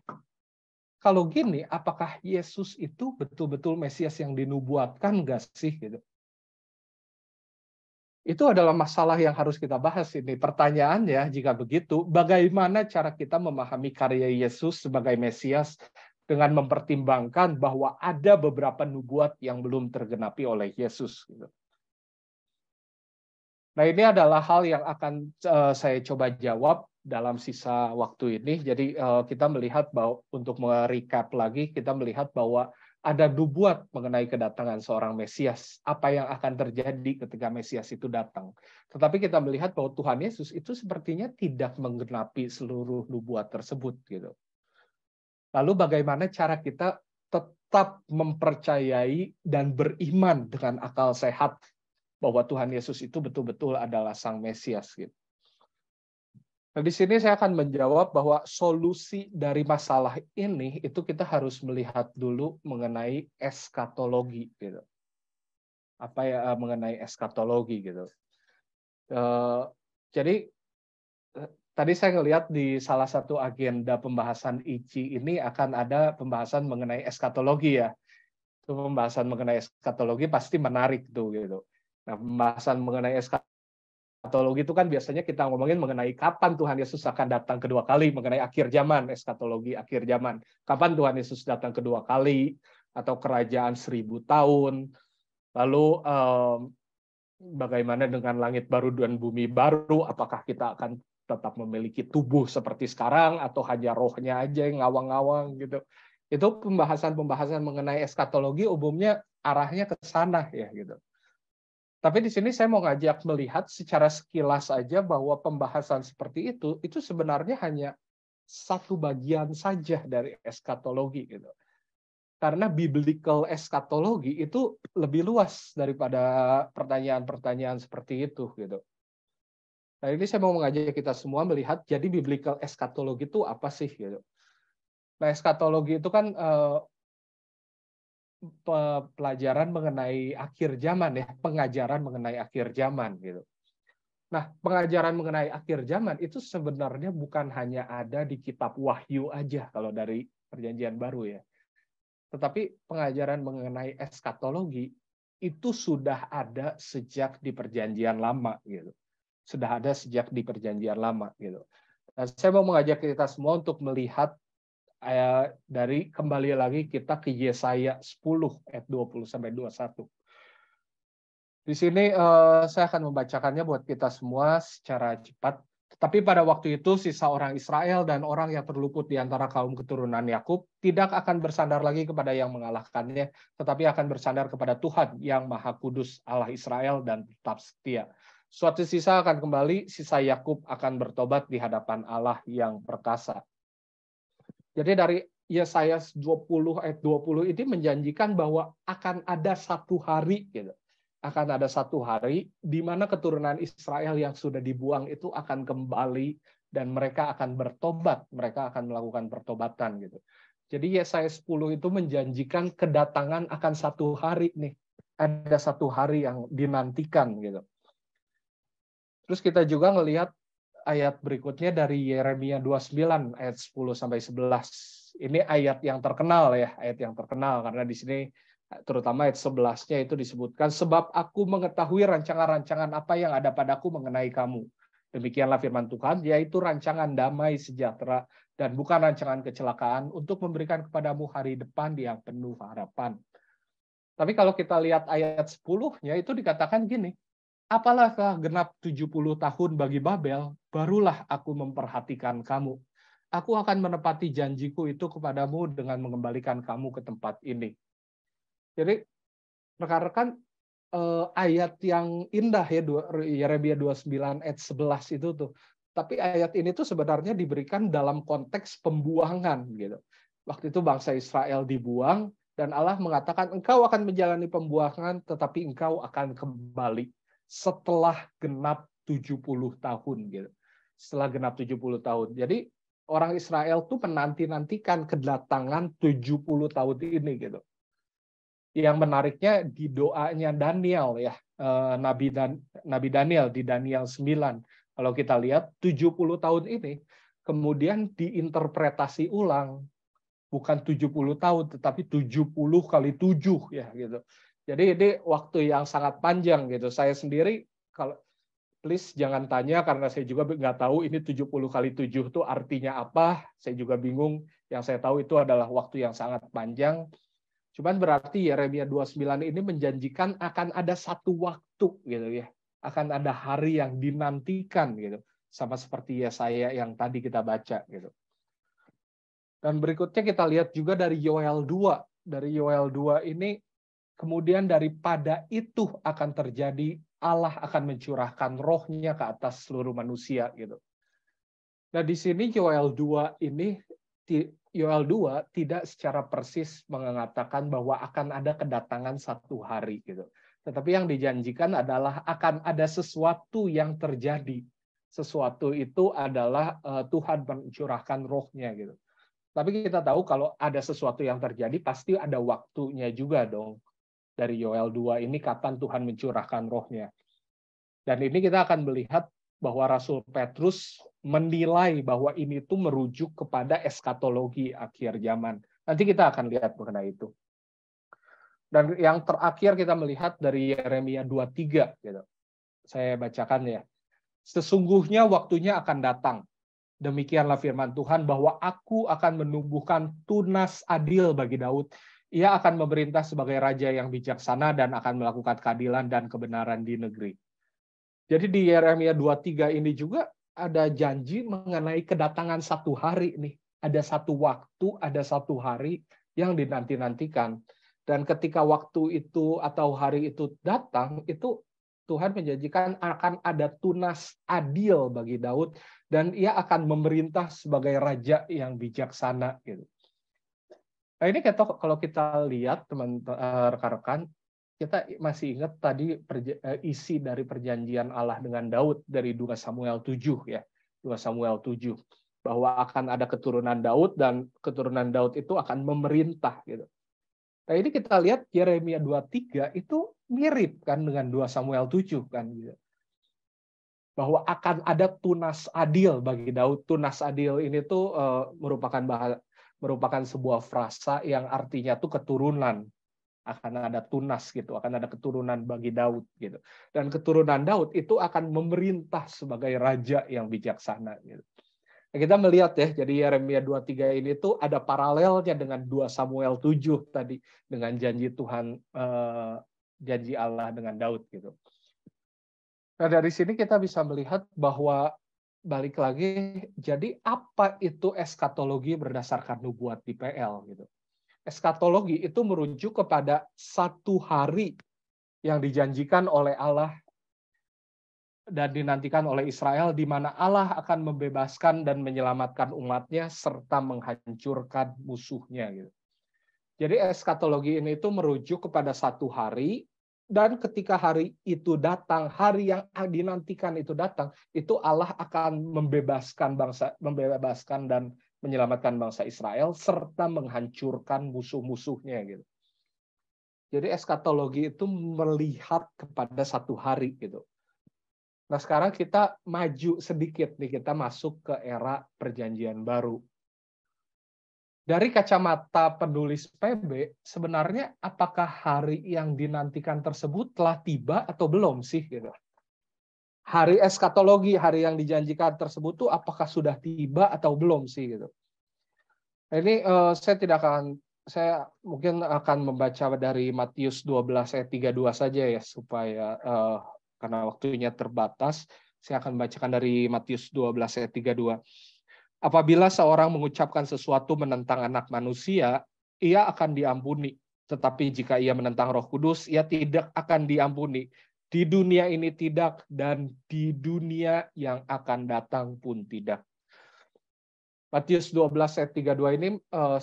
Kalau gini, apakah Yesus itu betul-betul Mesias yang dinubuatkan nggak sih? Gitu. Itu adalah masalah yang harus kita bahas ini. Pertanyaannya, jika begitu, bagaimana cara kita memahami karya Yesus sebagai Mesias dengan mempertimbangkan bahwa ada beberapa nubuat yang belum tergenapi oleh Yesus? Gitu. Nah, ini adalah hal yang akan saya coba jawab dalam sisa waktu ini. Jadi kita melihat bahwa, untuk merecap lagi, kita melihat bahwa ada nubuat mengenai kedatangan seorang Mesias. Apa yang akan terjadi ketika Mesias itu datang. Tetapi kita melihat bahwa Tuhan Yesus itu sepertinya tidak menggenapi seluruh nubuat tersebut. Gitu. Lalu bagaimana cara kita tetap mempercayai dan beriman dengan akal sehat bahwa Tuhan Yesus itu betul-betul adalah Sang Mesias. Gitu. Nah, di sini saya akan menjawab bahwa solusi dari masalah ini itu kita harus melihat dulu mengenai eskatologi. Gitu. Apa ya mengenai eskatologi gitu. Jadi tadi saya ngelihat di salah satu agenda pembahasan ICI ini akan ada pembahasan mengenai eskatologi ya. Itu pembahasan mengenai eskatologi pasti menarik tuh gitu. Nah, pembahasan mengenai eskatologi itu kan biasanya kita ngomongin mengenai kapan Tuhan Yesus akan datang kedua kali, mengenai akhir zaman, eskatologi akhir zaman. Kapan Tuhan Yesus datang kedua kali, atau kerajaan 1000 tahun. Lalu bagaimana dengan langit baru dan bumi baru, apakah kita akan tetap memiliki tubuh seperti sekarang, atau hanya rohnya aja yang ngawang-ngawang gitu. Itu pembahasan-pembahasan mengenai eskatologi umumnya arahnya ke sana ya gitu. Tapi di sini saya mau ngajak melihat secara sekilas aja bahwa pembahasan seperti itu sebenarnya hanya satu bagian saja dari eskatologi gitu. Karena biblical eskatologi itu lebih luas daripada pertanyaan-pertanyaan seperti itu gitu. Nah, ini saya mau mengajak kita semua melihat jadi biblical eskatologi itu apa sih gitu. Nah, eskatologi itu kan pelajaran mengenai akhir zaman ya, pengajaran mengenai akhir zaman gitu. Nah, pengajaran mengenai akhir zaman itu sebenarnya bukan hanya ada di kitab Wahyu aja kalau dari Perjanjian Baru ya. Tetapi pengajaran mengenai eskatologi itu sudah ada sejak di Perjanjian Lama gitu. Sudah ada sejak di Perjanjian Lama gitu. Nah, saya mau mengajak kita semua untuk melihat dari kembali lagi kita ke Yesaya 10 ayat 20 sampai 21. Di sini saya akan membacakannya buat kita semua secara cepat. Tetapi pada waktu itu sisa orang Israel dan orang yang terluput di antara kaum keturunan Yakub tidak akan bersandar lagi kepada yang mengalahkannya, tetapi akan bersandar kepada Tuhan yang Maha Kudus Allah Israel dan tetap setia. Suatu sisa akan kembali, sisa Yakub akan bertobat di hadapan Allah yang perkasa. Jadi dari Yesaya 20 ayat 20 ini menjanjikan bahwa akan ada satu hari gitu. Akan ada satu hari di mana keturunan Israel yang sudah dibuang itu akan kembali dan mereka akan bertobat, mereka akan melakukan pertobatan gitu. Jadi Yesaya 10 itu menjanjikan kedatangan akan satu hari nih. Ada satu hari yang dinantikan gitu. Terus kita juga ngelihat ayat berikutnya dari Yeremia 29 ayat 10 sampai 11. Ini ayat yang terkenal ya, ayat yang terkenal karena di sini terutama ayat 11-nya itu disebutkan sebab aku mengetahui rancangan-rancangan apa yang ada padaku mengenai kamu. Demikianlah firman Tuhan, yaitu rancangan damai sejahtera dan bukan rancangan kecelakaan untuk memberikan kepadamu hari depan yang penuh harapan. Tapi kalau kita lihat ayat 10-nya itu dikatakan gini, apalahkah genap 70 tahun bagi Babel, barulah aku memperhatikan kamu. Aku akan menepati janjiku itu kepadamu dengan mengembalikan kamu ke tempat ini. Jadi, rekan-rekan, ayat yang indah ya, Yeremia 29 ayat 11 itu tuh. Tapi ayat ini tuh sebenarnya diberikan dalam konteks pembuangan gitu. Waktu itu bangsa Israel dibuang, dan Allah mengatakan, engkau akan menjalani pembuangan, tetapi engkau akan kembali setelah genap 70 tahun gitu. Setelah genap 70 tahun. Jadi orang Israel tuh menanti-nantikan kedatangan 70 tahun ini gitu. Yang menariknya di doanya Daniel ya, Nabi Daniel di Daniel 9. Kalau kita lihat 70 tahun ini kemudian diinterpretasi ulang, bukan 70 tahun tetapi 70 kali 7 ya gitu. Jadi ini waktu yang sangat panjang gitu. Saya sendiri kalau please jangan tanya karena saya juga nggak tahu ini 70 kali 7 itu artinya apa. Saya juga bingung. Yang saya tahu itu adalah waktu yang sangat panjang. Cuman berarti Yeremia 29 ini menjanjikan akan ada satu waktu gitu ya. Akan ada hari yang dinantikan gitu. Sama seperti Yesaya yang tadi kita baca gitu. Dan berikutnya kita lihat juga dari Yoel 2. Dari Yoel 2 ini kemudian daripada itu akan terjadi, Allah akan mencurahkan rohnya ke atas seluruh manusia gitu. Nah di sini Yoel 2 ini, Yoel 2 tidak secara persis mengatakan bahwa akan ada kedatangan satu hari gitu. Tetapi yang dijanjikan adalah akan ada sesuatu yang terjadi. Sesuatu itu adalah Tuhan mencurahkan rohnya gitu. Tapi kita tahu kalau ada sesuatu yang terjadi pasti ada waktunya juga dong. Dari Yoel 2 ini kapan Tuhan mencurahkan rohnya. Dan ini kita akan melihat bahwa Rasul Petrus menilai bahwa ini tuh merujuk kepada eskatologi akhir zaman. Nanti kita akan lihat mengenai itu. Dan yang terakhir kita melihat dari Yeremia 23 gitu. Saya bacakan ya. Sesungguhnya waktunya akan datang. Demikianlah firman Tuhan bahwa aku akan menumbuhkan tunas adil bagi Daud. Ia akan memerintah sebagai raja yang bijaksana dan akan melakukan keadilan dan kebenaran di negeri. Jadi di Yeremia 23 ini juga ada janji mengenai kedatangan satu hari nih. Ada satu waktu, ada satu hari yang dinanti-nantikan. Dan ketika waktu itu atau hari itu datang, itu Tuhan menjanjikan akan ada tunas adil bagi Daud dan ia akan memerintah sebagai raja yang bijaksana gitu. Nah, ini kalau kita lihat rekan-rekan, kita masih ingat tadi isi dari perjanjian Allah dengan Daud dari 2 Samuel 7 ya. 2 Samuel 7 bahwa akan ada keturunan Daud dan keturunan Daud itu akan memerintah gitu. Nah, ini kita lihat Yeremia 23 itu mirip kan dengan 2 Samuel 7 kan gitu. Bahwa akan ada tunas adil bagi Daud. Tunas adil ini tuh merupakan sebuah frasa yang artinya tuh keturunan. Akan ada tunas gitu, akan ada keturunan bagi Daud gitu. Dan keturunan Daud itu akan memerintah sebagai raja yang bijaksana gitu. Nah, kita melihat ya, jadi Yeremia 23 ini tuh ada paralelnya dengan 2 Samuel 7 tadi dengan janji Tuhan, janji Allah dengan Daud gitu. Nah, dari sini kita bisa melihat bahwa balik lagi, jadi apa itu eskatologi berdasarkan nubuat di PL gitu. Eskatologi itu merujuk kepada satu hari yang dijanjikan oleh Allah dan dinantikan oleh Israel, di mana Allah akan membebaskan dan menyelamatkan umatnya serta menghancurkan musuhnya. Gitu. Jadi eskatologi ini itu merujuk kepada satu hari, dan ketika hari itu datang, hari yang dinantikan itu datang, itu Allah akan membebaskan dan menyelamatkan bangsa Israel serta menghancurkan musuh-musuhnya gitu. Jadi eskatologi itu melihat kepada satu hari gitu. Nah, sekarang kita maju sedikit nih, kita masuk ke era perjanjian baru. Dari kacamata penulis PB, sebenarnya apakah hari yang dinantikan tersebut telah tiba atau belum sih gitu. Hari eskatologi, hari yang dijanjikan tersebut tuh apakah sudah tiba atau belum sih gitu. Nah, ini saya mungkin akan membaca dari Matius 12 ayat 32 saja ya, supaya karena waktunya terbatas, saya akan membacakan dari Matius 12 ayat 32. Apabila seorang mengucapkan sesuatu menentang anak manusia, ia akan diampuni. Tetapi jika ia menentang Roh Kudus, ia tidak akan diampuni. Di dunia ini tidak, dan di dunia yang akan datang pun tidak. Matius 12 ayat 32 ini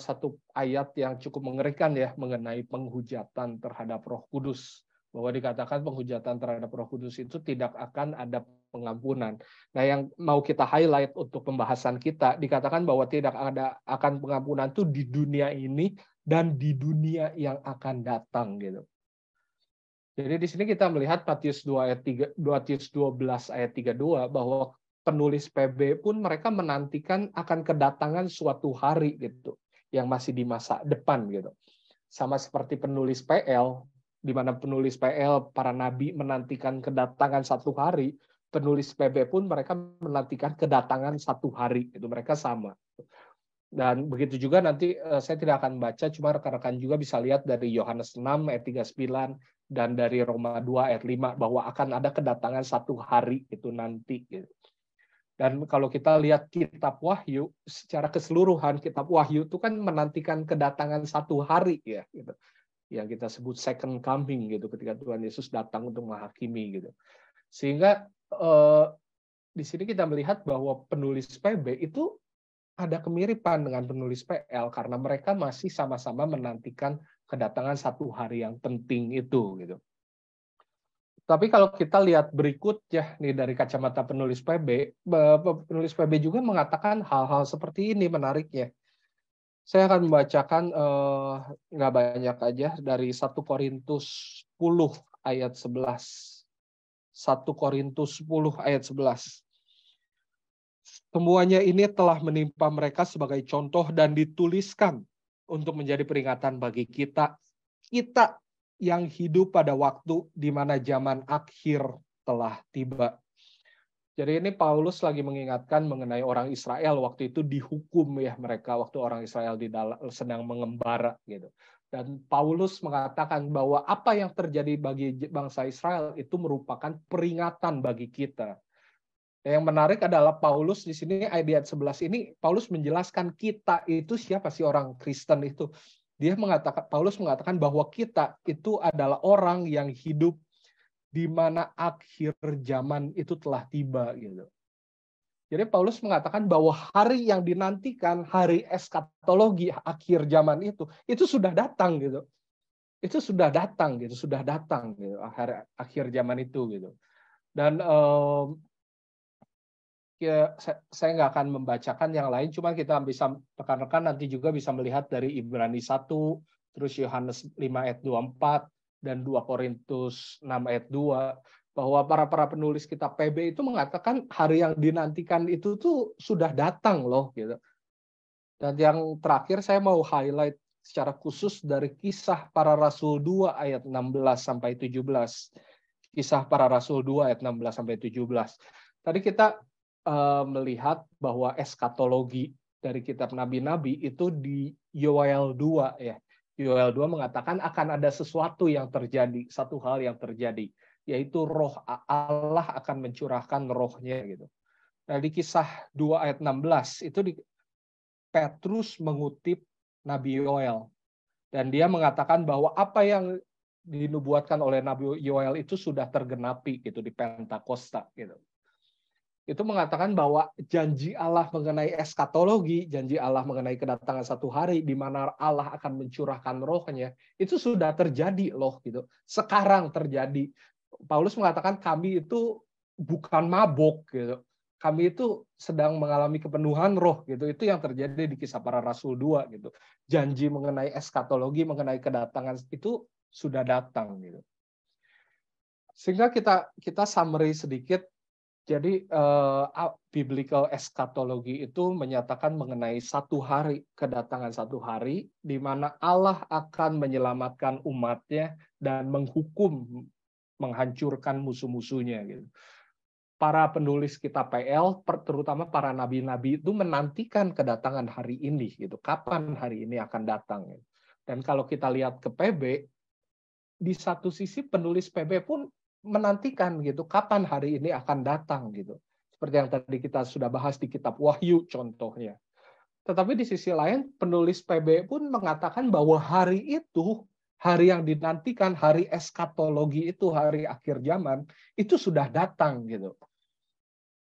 satu ayat yang cukup mengerikan ya mengenai penghujatan terhadap Roh Kudus. Bahwa dikatakan penghujatan terhadap Roh Kudus itu tidak akan ada pengampunan. Nah, yang mau kita highlight untuk pembahasan kita, dikatakan bahwa tidak ada akan pengampunan itu di dunia ini dan di dunia yang akan datang gitu. Jadi di sini kita melihat Matius 12 ayat 32 bahwa penulis PB pun mereka menantikan akan kedatangan suatu hari gitu yang masih di masa depan gitu. Sama seperti penulis PL, di mana penulis PL para nabi menantikan kedatangan satu hari, penulis PB pun mereka menantikan kedatangan satu hari, itu mereka sama. Dan begitu juga nanti saya tidak akan baca, cuma rekan-rekan juga bisa lihat dari Yohanes 6 ayat 39 dan dari Roma 2 ayat 5 bahwa akan ada kedatangan satu hari itu nanti gitu. Dan kalau kita lihat kitab Wahyu secara keseluruhan, kitab Wahyu itu kan menantikan kedatangan satu hari ya gitu. Yang kita sebut second coming gitu, ketika Tuhan Yesus datang untuk menghakimi gitu. Sehingga di sini kita melihat bahwa penulis PB itu ada kemiripan dengan penulis PL karena mereka masih sama-sama menantikan kedatangan satu hari yang penting itu gitu. Tapi kalau kita lihat berikutnya nih dari kacamata penulis PB juga mengatakan hal-hal seperti ini menariknya. Saya akan membacakan nggak banyak aja dari 1 Korintus 10 ayat 11. 1 Korintus 10 ayat 11. Semuanya ini telah menimpa mereka sebagai contoh dan dituliskan untuk menjadi peringatan bagi kita yang hidup pada waktu di mana zaman akhir telah tiba. Jadi ini Paulus lagi mengingatkan mengenai orang Israel waktu itu dihukum ya mereka waktu orang Israel sedang mengembara gitu. Dan Paulus mengatakan bahwa apa yang terjadi bagi bangsa Israel itu merupakan peringatan bagi kita. Yang menarik adalah Paulus di sini ayat 11 ini Paulus menjelaskan kita itu siapa sih orang Kristen itu. Paulus mengatakan bahwa kita itu adalah orang yang hidup di mana akhir zaman itu telah tiba gitu. Jadi Paulus mengatakan bahwa hari yang dinantikan, hari eskatologi akhir zaman itu sudah datang gitu. Itu sudah datang gitu, akhir zaman itu gitu. Dan ya, saya nggak akan membacakan yang lain, cuma kita bisa rekan-rekan nanti juga bisa melihat dari Ibrani 1, terus Yohanes 5 ayat 24 dan 2 Korintus 6 ayat 2, bahwa para penulis kitab PB itu mengatakan hari yang dinantikan itu tuh sudah datang loh gitu. Dan yang terakhir saya mau highlight secara khusus dari Kisah Para Rasul 2 ayat 16 sampai 17. Kisah Para Rasul 2 ayat 16 sampai 17. Tadi kita melihat bahwa eskatologi dari kitab nabi-nabi itu di Yoel 2 ya. Yoel 2 mengatakan akan ada sesuatu yang terjadi, satu hal yang terjadi, yaitu roh Allah akan mencurahkan rohnya gitu. Nah, di Kisah 2 ayat 16 itu Petrus mengutip Nabi Yoel dan dia mengatakan bahwa apa yang dinubuatkan oleh Nabi Yoel itu sudah tergenapi gitu di Pentakosta gitu. Itu mengatakan bahwa janji Allah mengenai eskatologi, janji Allah mengenai kedatangan satu hari di mana Allah akan mencurahkan rohnya, itu sudah terjadi loh gitu. Sekarang terjadi. Paulus mengatakan kami itu bukan mabuk gitu. Kami itu sedang mengalami kepenuhan roh gitu. Itu yang terjadi di Kisah Para Rasul 2 gitu. Janji mengenai eskatologi, mengenai kedatangan itu sudah datang gitu. Sehingga kita summary sedikit. Jadi biblical eschatology itu menyatakan mengenai satu hari, kedatangan satu hari, di mana Allah akan menyelamatkan umatnya dan menghukum, menghancurkan musuh-musuhnya. Gitu. Para penulis kitab PL, terutama para nabi-nabi itu menantikan kedatangan hari ini. Gitu. Kapan hari ini akan datang. Gitu. Dan kalau kita lihat ke PB, di satu sisi penulis PB pun menantikan gitu kapan hari ini akan datang gitu. Seperti yang tadi kita sudah bahas di kitab Wahyu contohnya. Tetapi di sisi lain penulis PB pun mengatakan bahwa hari itu, hari yang dinantikan, hari eskatologi itu, hari akhir zaman, itu sudah datang gitu.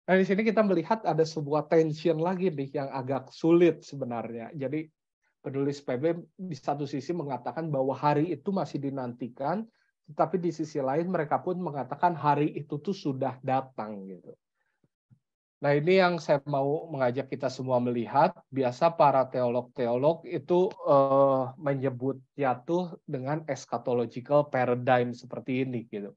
Nah di sini kita melihat ada sebuah tension lagi nih yang agak sulit sebenarnya. Jadi penulis PB di satu sisi mengatakan bahwa hari itu masih dinantikan, tetapi di sisi lain mereka pun mengatakan hari itu tuh sudah datang gitu. Nah ini yang saya mau mengajak kita semua melihat. Biasa para teolog-teolog itu menyebutnya tuh dengan eschatological paradigm seperti ini gitu.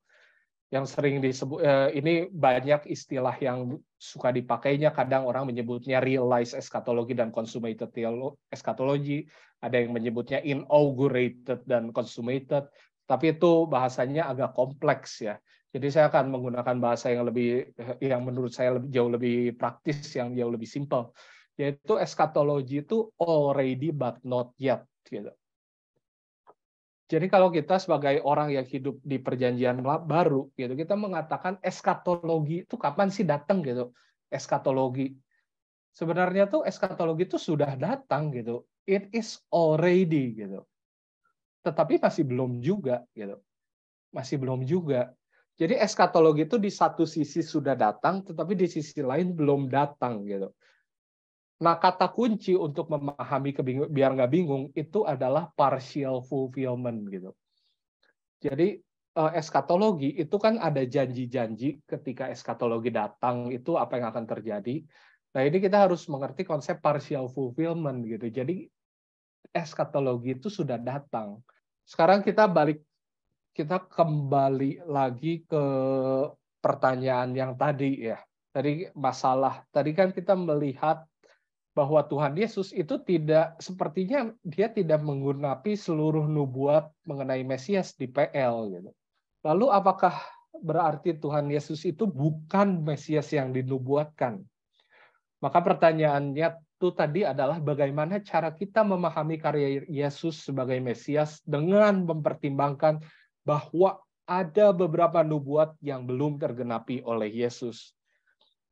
Yang sering disebut ini banyak istilah yang suka dipakainya. Kadang orang menyebutnya realized eschatology dan consummated eschatology. Ada yang menyebutnya inaugurated dan consummated. Tapi itu bahasanya agak kompleks ya. Jadi saya akan menggunakan bahasa yang menurut saya jauh lebih praktis, yang jauh lebih simple. Yaitu eschatology itu already but not yet gitu. Jadi kalau kita sebagai orang yang hidup di perjanjian baru, gitu, kita mengatakan eskatologi itu kapan sih datang gitu? Eskatologi. Sebenarnya tuh eskatologi itu sudah datang gitu. It is already gitu. Tetapi masih belum juga gitu. Masih belum juga. Jadi eskatologi itu di satu sisi sudah datang, tetapi di sisi lain belum datang gitu. Nah, kata kunci untuk memahami biar nggak bingung itu adalah partial fulfillment gitu. Jadi eskatologi itu kan ada janji-janji ketika eskatologi datang itu apa yang akan terjadi. Nah ini kita harus mengerti konsep partial fulfillment gitu. Jadi eskatologi itu sudah datang. Sekarang kita kembali lagi ke pertanyaan yang tadi ya. Tadi kan kita melihat bahwa Tuhan Yesus itu sepertinya dia tidak menggenapi seluruh nubuat mengenai Mesias di PL gitu. Lalu apakah berarti Tuhan Yesus itu bukan Mesias yang dinubuatkan? Maka pertanyaannya itu tadi adalah bagaimana cara kita memahami karya Yesus sebagai Mesias dengan mempertimbangkan bahwa ada beberapa nubuat yang belum tergenapi oleh Yesus.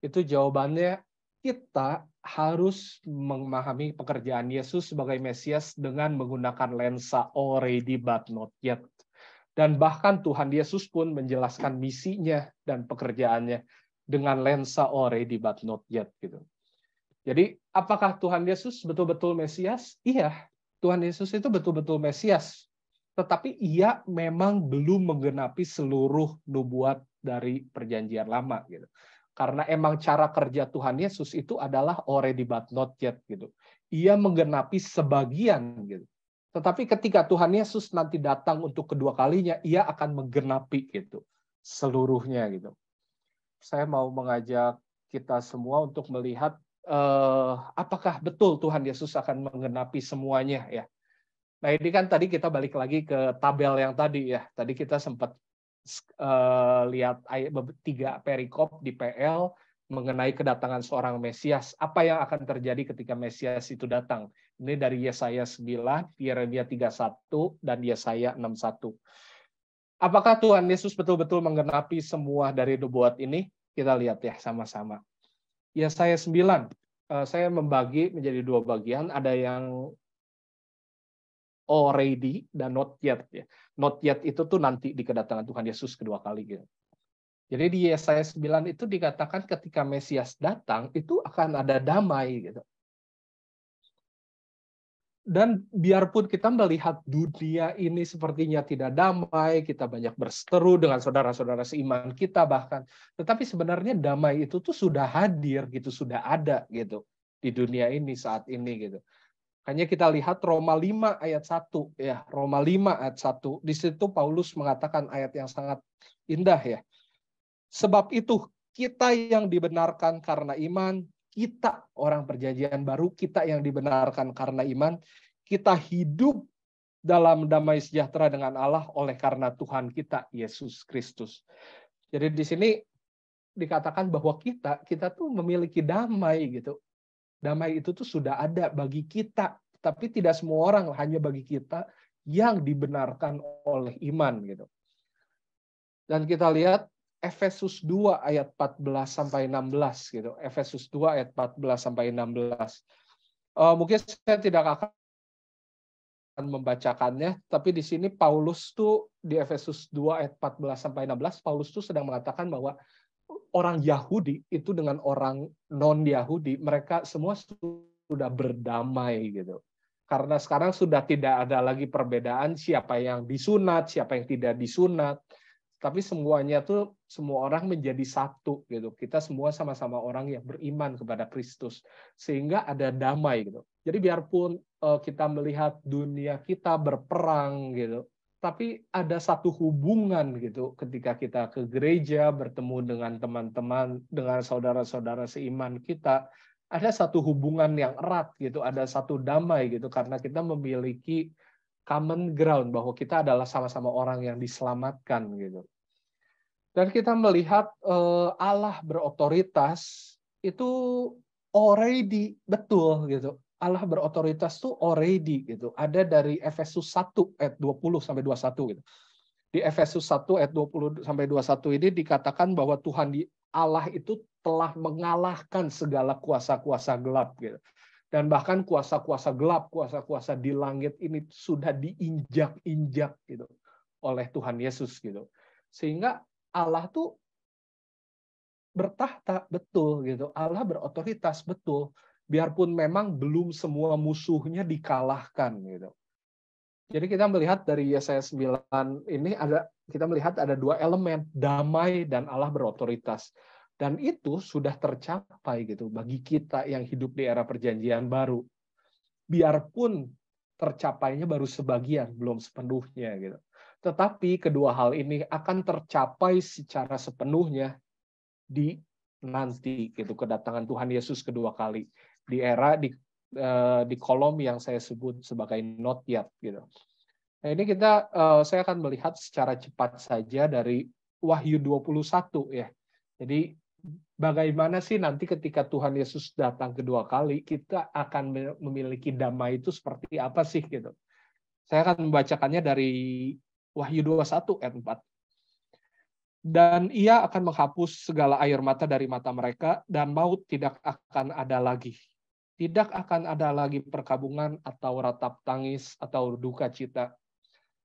Itu jawabannya kita harus memahami pekerjaan Yesus sebagai Mesias dengan menggunakan lensa already but not yet. Dan bahkan Tuhan Yesus pun menjelaskan misinya dan pekerjaannya dengan lensa already but not yet gitu. Jadi apakah Tuhan Yesus betul-betul Mesias? Iya, Tuhan Yesus itu betul-betul Mesias. Tetapi ia memang belum menggenapi seluruh nubuat dari perjanjian lama gitu. Karena emang cara kerja Tuhan Yesus itu adalah already but not yet gitu. Ia menggenapi sebagian gitu. Tetapi ketika Tuhan Yesus nanti datang untuk kedua kalinya, ia akan menggenapi gitu seluruhnya gitu. Saya mau mengajak kita semua untuk melihat apakah betul Tuhan Yesus akan menggenapi semuanya ya. Nah ini kan tadi kita balik lagi ke tabel yang tadi ya. Tadi kita sempat lihat ayat 3 perikop di PL mengenai kedatangan seorang Mesias. Apa yang akan terjadi ketika Mesias itu datang? Ini dari Yesaya 9, Yeremia 31, dan Yesaya 61. Apakah Tuhan Yesus betul-betul menggenapi semua dari nubuat ini? Kita lihat ya sama-sama. Yesaya 9, saya membagi menjadi dua bagian. Ada yang already dan not yet. Ya. Not yet itu tuh nanti di kedatangan Tuhan Yesus kedua kali. Gitu. Jadi di Yesaya 9 itu dikatakan ketika Mesias datang, itu akan ada damai. Gitu. Dan biarpun kita melihat dunia ini sepertinya tidak damai, kita banyak berseteru dengan saudara-saudara seiman kita bahkan, tetapi sebenarnya damai itu tuh sudah hadir gitu, sudah ada gitu di dunia ini saat ini gitu. Hanya kita lihat Roma 5 ayat 1 ya, Roma 5 ayat 1. Di situ Paulus mengatakan ayat yang sangat indah ya. Sebab itu kita yang dibenarkan karena iman, kita orang perjanjian baru, kita yang dibenarkan karena iman, kita hidup dalam damai sejahtera dengan Allah oleh karena Tuhan kita, Yesus Kristus. Jadi di sini dikatakan bahwa kita tuh memiliki damai gitu. Damai itu tuh sudah ada bagi kita, tapi tidak semua orang, hanya bagi kita yang dibenarkan oleh iman gitu. Dan kita lihat Efesus 2 ayat 14 sampai 16 gitu. Efesus 2 ayat 14 sampai 16. Mungkin saya tidak akan membacakannya, tapi di sini Paulus tuh di Efesus 2 ayat 14 sampai 16 Paulus tuh sedang mengatakan bahwa orang Yahudi itu dengan orang non-Yahudi, mereka semua sudah berdamai gitu. Karena sekarang sudah tidak ada lagi perbedaan siapa yang disunat, siapa yang tidak disunat. Tapi semuanya tuh semua orang menjadi satu gitu. Kita semua sama-sama orang yang beriman kepada Kristus sehingga ada damai gitu. Jadi biarpun kita melihat dunia kita berperang gitu, tapi ada satu hubungan gitu ketika kita ke gereja bertemu dengan teman-teman, dengan saudara-saudara seiman kita, ada satu hubungan yang erat gitu, ada satu damai gitu karena kita memiliki common ground bahwa kita adalah sama-sama orang yang diselamatkan gitu. Dan kita melihat Allah berotoritas itu already betul gitu. Allah berotoritas tuh already gitu. Ada dari Efesus 1 ayat 20 sampai 21 gitu. Di Efesus 1 ayat 20 sampai 21 ini dikatakan bahwa Tuhan Allah itu telah mengalahkan segala kuasa-kuasa gelap gitu. Dan bahkan kuasa-kuasa gelap, kuasa-kuasa di langit ini sudah diinjak-injak gitu oleh Tuhan Yesus gitu. Sehingga Allah tuh bertahta betul gitu. Allah berotoritas betul. Biarpun memang belum semua musuhnya dikalahkan gitu. Jadi kita melihat dari Yesaya 9 ini kita melihat ada dua elemen, damai dan Allah berotoritas. Dan itu sudah tercapai gitu bagi kita yang hidup di era perjanjian baru. Biarpun tercapainya baru sebagian, belum sepenuhnya gitu. Tetapi kedua hal ini akan tercapai secara sepenuhnya di nanti gitu kedatangan Tuhan Yesus kedua kali di era di kolom yang saya sebut sebagai not yet gitu. Nah, ini saya akan melihat secara cepat saja dari Wahyu 21 ya. Jadi bagaimana sih nanti ketika Tuhan Yesus datang kedua kali kita akan memiliki damai itu seperti apa sih gitu. Saya akan membacakannya dari Wahyu 21 ayat 4. Dan ia akan menghapus segala air mata dari mata mereka, dan maut tidak akan ada lagi. Tidak akan ada lagi perkabungan atau ratap tangis atau duka cita,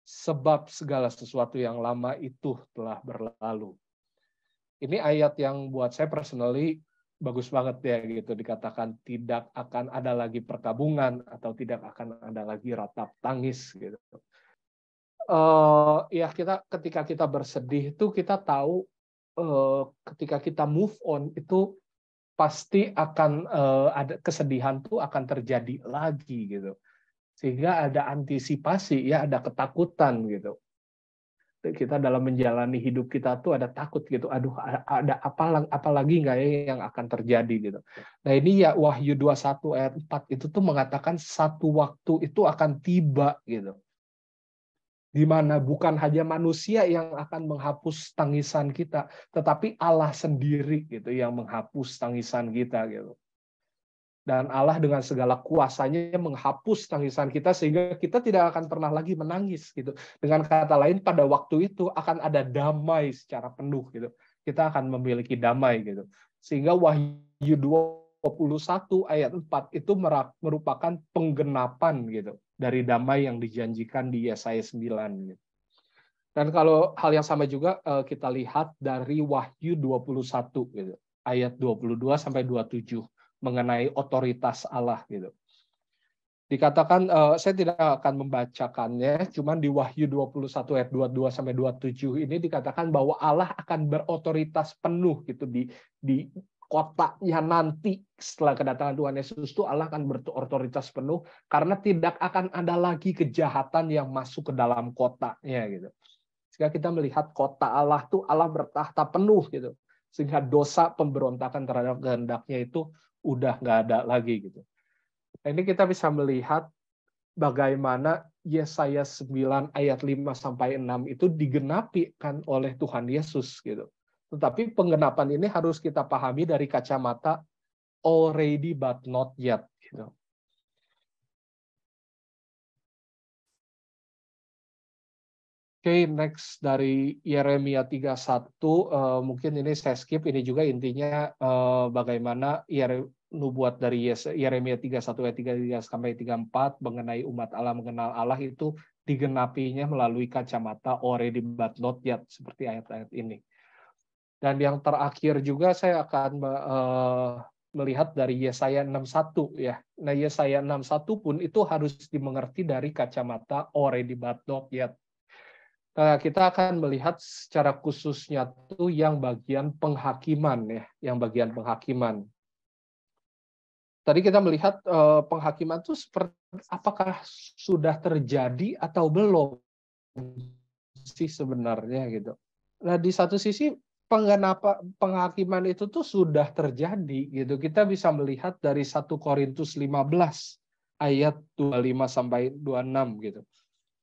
sebab segala sesuatu yang lama itu telah berlalu. Ini ayat yang buat saya personally bagus banget ya gitu, dikatakan tidak akan ada lagi perkabungan atau tidak akan ada lagi ratap tangis gitu. Ya ketika kita bersedih itu kita tahu ketika kita move on itu pasti akan ada kesedihan tuh akan terjadi lagi gitu. Sehingga ada antisipasi ya, ada ketakutan gitu. Kita dalam menjalani hidup kita tuh ada takut gitu. Aduh, ada apa lagi nggak ya yang akan terjadi gitu. Nah, ini ya Wahyu 21 ayat 4 itu tuh mengatakan satu waktu itu akan tiba gitu. Di mana bukan hanya manusia yang akan menghapus tangisan kita, tetapi Allah sendiri gitu yang menghapus tangisan kita gitu. Dan Allah dengan segala kuasanya menghapus tangisan kita sehingga kita tidak akan pernah lagi menangis gitu. Dengan kata lain pada waktu itu akan ada damai secara penuh gitu. Kita akan memiliki damai gitu. Sehingga Wahyu 21 ayat 4 itu merupakan penggenapan gitu dari damai yang dijanjikan di Yesaya 9 gitu. Dan kalau hal yang sama juga kita lihat dari Wahyu 21 gitu, ayat 22 sampai 27 mengenai otoritas Allah gitu. Dikatakan saya tidak akan membacakannya, cuman di Wahyu 21 ayat 22 sampai 27 ini dikatakan bahwa Allah akan berotoritas penuh gitu di kotanya nanti setelah kedatangan Tuhan Yesus itu Allah akan berotoritas penuh karena tidak akan ada lagi kejahatan yang masuk ke dalam kotanya gitu. Sehingga kita melihat kota Allah tuh Allah bertahta penuh gitu. Sehingga dosa pemberontakan terhadap kehendaknya itu udah nggak ada lagi gitu. Nah, ini kita bisa melihat bagaimana Yesaya 9 ayat 5 sampai 6 itu digenapi kan oleh Tuhan Yesus gitu. Tetapi penggenapan ini harus kita pahami dari kacamata already but not yet gitu. Oke, next dari Yeremia 31, mungkin ini saya skip, ini juga intinya bagaimana nubuat dari Yeremia 31 ayat 33 sampai 34 mengenai umat Allah mengenal Allah itu digenapinya melalui kacamata already but not yet, seperti ayat-ayat ini. Dan yang terakhir juga saya akan melihat dari Yesaya 61 ya. Nah, Yesaya 61 pun itu harus dimengerti dari kacamata already but not yet. Kita akan melihat secara khususnya tuh yang bagian penghakiman ya, yang bagian penghakiman. Tadi kita melihat penghakiman itu seperti apakah sudah terjadi atau belum sih sebenarnya gitu. Nah, di satu sisi penghakiman itu tuh sudah terjadi gitu. Kita bisa melihat dari 1 Korintus 15 ayat 25 sampai 26 gitu.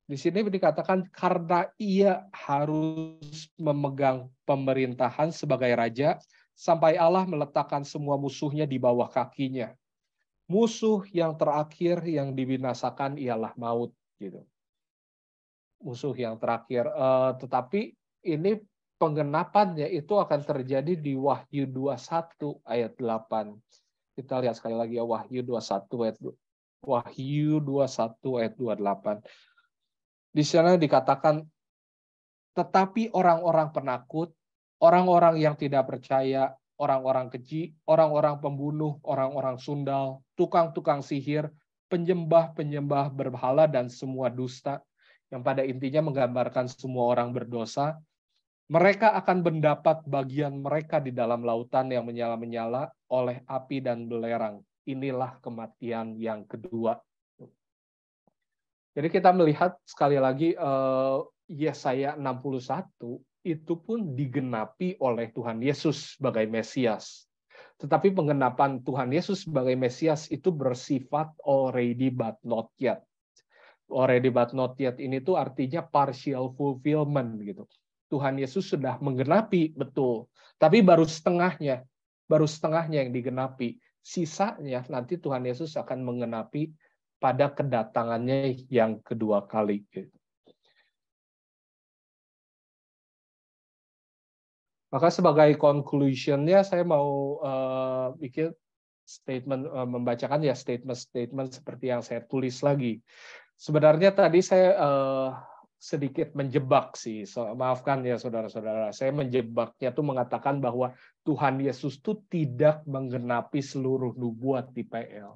Di sini dikatakan karena ia harus memegang pemerintahan sebagai raja sampai Allah meletakkan semua musuhnya di bawah kakinya. Musuh yang terakhir yang dibinasakan ialah maut gitu. Musuh yang terakhir. Tetapi ini penggenapannya itu akan terjadi di Wahyu 21 ayat 8. Kita lihat sekali lagi ya Wahyu 21 ayat Wahyu 21 ayat 28. Di sana dikatakan, tetapi orang-orang penakut, orang-orang yang tidak percaya, orang-orang keji, orang-orang pembunuh, orang-orang sundal, tukang-tukang sihir, penyembah-penyembah berhala, dan semua dusta, yang pada intinya menggambarkan semua orang berdosa, mereka akan mendapat bagian mereka di dalam lautan yang menyala-menyala oleh api dan belerang. Inilah kematian yang kedua. Jadi kita melihat sekali lagi Yesaya 61 itu pun digenapi oleh Tuhan Yesus sebagai Mesias. Tetapi penggenapan Tuhan Yesus sebagai Mesias itu bersifat already but not yet. Already but not yet ini tuh artinya partial fulfillment gitu. Tuhan Yesus sudah menggenapi betul, tapi baru setengahnya yang digenapi. Sisanya nanti Tuhan Yesus akan menggenapi pada kedatangannya yang kedua kali. Maka sebagai conclusion-nya saya mau bikin statement, membacakan ya statement-statement seperti yang saya tulis lagi. Sebenarnya tadi saya sedikit menjebak sih. Maafkan ya saudara-saudara, saya menjebaknya tuh mengatakan bahwa Tuhan Yesus tuh tidak menggenapi seluruh nubuat di PL.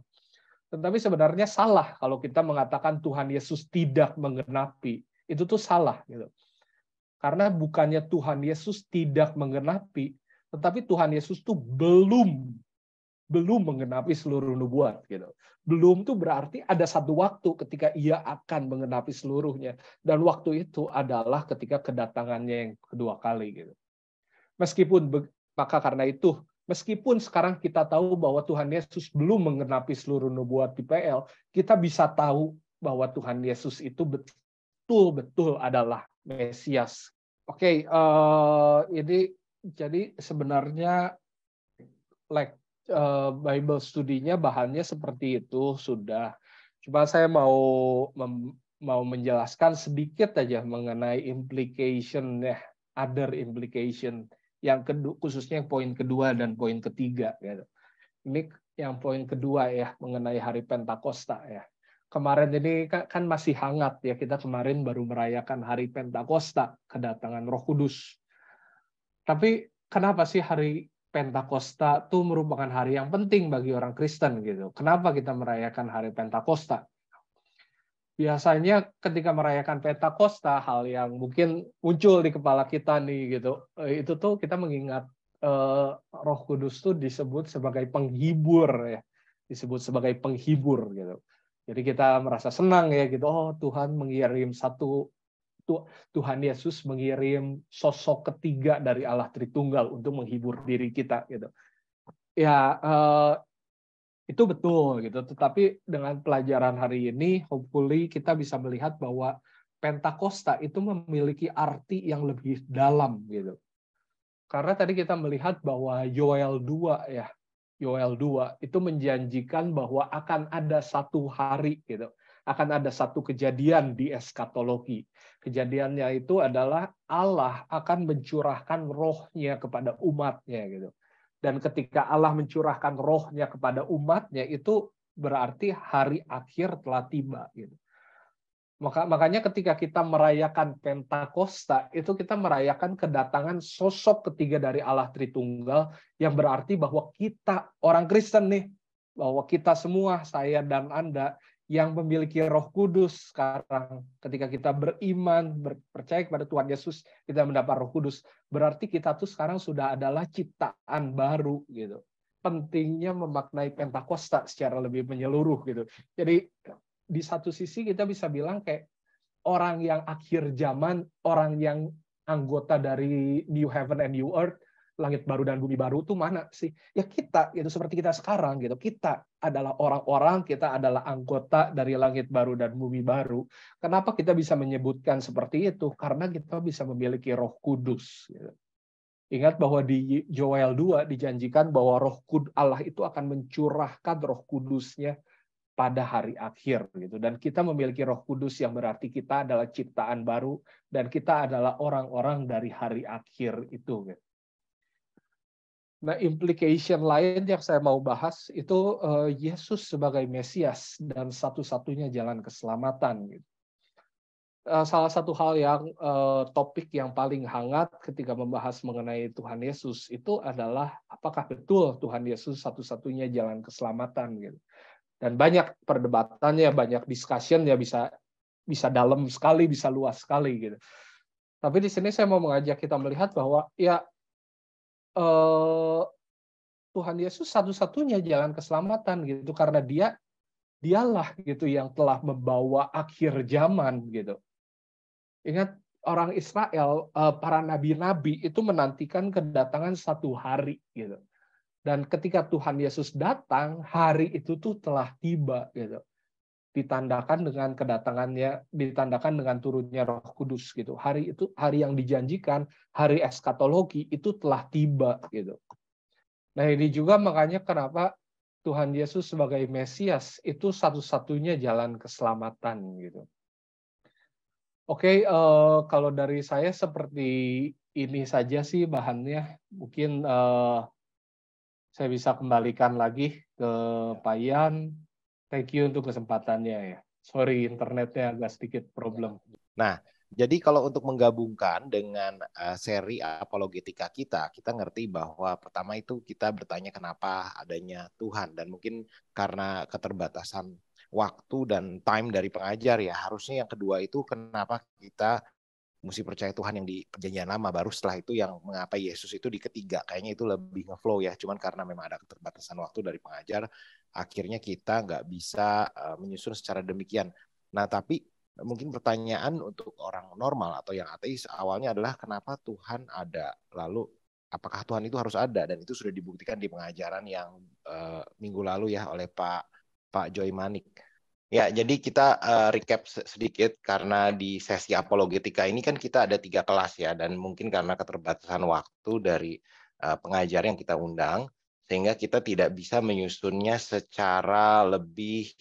Tetapi sebenarnya salah kalau kita mengatakan Tuhan Yesus tidak menggenapi. Itu tuh salah gitu. Karena bukannya Tuhan Yesus tidak menggenapi, tetapi Tuhan Yesus tuh belum menggenapi seluruh nubuat gitu. Belum tuh berarti ada satu waktu ketika ia akan menggenapi seluruhnya, dan waktu itu adalah ketika kedatangannya yang kedua kali gitu. Maka karena itu, meskipun sekarang kita tahu bahwa Tuhan Yesus belum menggenapi seluruh nubuat di PL, kita bisa tahu bahwa Tuhan Yesus itu betul-betul adalah Mesias. Oke, ini jadi sebenarnya Bible studinya bahannya seperti itu sudah. Cuma saya mau menjelaskan sedikit aja mengenai implication ya, other implication yang khususnya poin kedua dan poin ketiga gitu. Ini yang poin kedua ya mengenai hari Pentakosta ya. Kemarin ini kan masih hangat ya, kita kemarin baru merayakan hari Pentakosta, kedatangan Roh Kudus. Tapi kenapa sih hari Pentakosta itu merupakan hari yang penting bagi orang Kristen gitu? Kenapa kita merayakan hari Pentakosta? Biasanya ketika merayakan Pentakosta, hal yang mungkin muncul di kepala kita nih gitu, itu tuh kita mengingat Roh Kudus tuh disebut sebagai penghibur ya, disebut sebagai penghibur gitu. Jadi kita merasa senang ya gitu, oh Tuhan mengirim Tuhan Yesus mengirim sosok ketiga dari Allah Tritunggal untuk menghibur diri kita gitu. Ya itu betul gitu. Tetapi dengan pelajaran hari ini, hopefully kita bisa melihat bahwa Pentakosta itu memiliki arti yang lebih dalam gitu. Karena tadi kita melihat bahwa Yoel 2 ya, Yoel 2 itu menjanjikan bahwa akan ada satu hari gitu, akan ada satu kejadian di eskatologi. Kejadiannya itu adalah Allah akan mencurahkan rohnya kepada umatnya gitu. Dan ketika Allah mencurahkan rohnya kepada umatnya, itu berarti hari akhir telah tiba gitu. Makanya ketika kita merayakan Pentakosta, itu kita merayakan kedatangan sosok ketiga dari Allah Tritunggal, yang berarti bahwa kita, orang Kristen nih, bahwa kita semua, saya dan Anda, yang memiliki Roh Kudus sekarang, ketika kita beriman, percaya kepada Tuhan Yesus, kita mendapat Roh Kudus, berarti kita tuh sekarang sudah adalah ciptaan baru gitu. Pentingnya memaknai Pentakosta secara lebih menyeluruh gitu. Jadi di satu sisi kita bisa bilang kayak orang yang akhir zaman, orang yang anggota dari New Heaven and New Earth, langit baru dan bumi baru itu mana sih? Ya kita, gitu seperti kita sekarang gitu. Kita adalah orang-orang, kita adalah anggota dari langit baru dan bumi baru. Kenapa kita bisa menyebutkan seperti itu? Karena kita bisa memiliki Roh Kudus. Gitu. Ingat bahwa di Joel 2 dijanjikan bahwa Roh Kudus Allah itu akan mencurahkan Roh Kudusnya pada hari akhir gitu, dan kita memiliki Roh Kudus yang berarti kita adalah ciptaan baru dan kita adalah orang-orang dari hari akhir itu gitu. Nah, implication lain yang saya mau bahas itu Yesus sebagai Mesias dan satu-satunya jalan keselamatan gitu. Salah satu hal yang topik yang paling hangat ketika membahas mengenai Tuhan Yesus itu adalah apakah betul Tuhan Yesus satu-satunya jalan keselamatan gitu. Dan banyak perdebatannya, banyak discussion ya, bisa dalam sekali, bisa luas sekali gitu. Tapi di sini saya mau mengajak kita melihat bahwa ya Tuhan Yesus satu-satunya jalan keselamatan gitu, karena dialah gitu yang telah membawa akhir zaman gitu. Ingat orang Israel, para nabi-nabi itu menantikan kedatangan satu hari gitu. Dan ketika Tuhan Yesus datang, hari itu tuh telah tiba gitu. Ditandakan dengan kedatangannya, ditandakan dengan turunnya Roh Kudus gitu. Hari itu, hari yang dijanjikan, hari eskatologi itu telah tiba gitu. Nah, ini juga makanya kenapa Tuhan Yesus sebagai Mesias itu satu-satunya jalan keselamatan gitu. Oke, kalau dari saya seperti ini saja sih bahannya. Mungkin saya bisa kembalikan lagi ke Pak Yan. Thank you untuk kesempatannya ya. Sorry, internetnya agak sedikit problem. Nah, Jadi kalau untuk menggabungkan dengan seri apologetika kita, kita ngerti bahwa pertama itu kita bertanya kenapa adanya Tuhan, dan mungkin karena keterbatasan waktu dan time dari pengajar ya, harusnya yang kedua itu kenapa kita mesti percaya Tuhan yang di perjanjian lama, baru setelah itu yang mengapa Yesus itu di ketiga. Kayaknya itu lebih ngeflow ya, cuman karena memang ada keterbatasan waktu dari pengajar, akhirnya kita nggak bisa menyusun secara demikian. Nah, tapi mungkin pertanyaan untuk orang normal atau yang ateis awalnya adalah kenapa Tuhan ada, lalu apakah Tuhan itu harus ada, dan itu sudah dibuktikan di pengajaran yang minggu lalu ya oleh Pak Joy Manik. Ya, jadi kita recap sedikit karena di sesi apologetika ini kan kita ada 3 kelas ya, dan mungkin karena keterbatasan waktu dari pengajar yang kita undang, sehingga kita tidak bisa menyusunnya secara lebih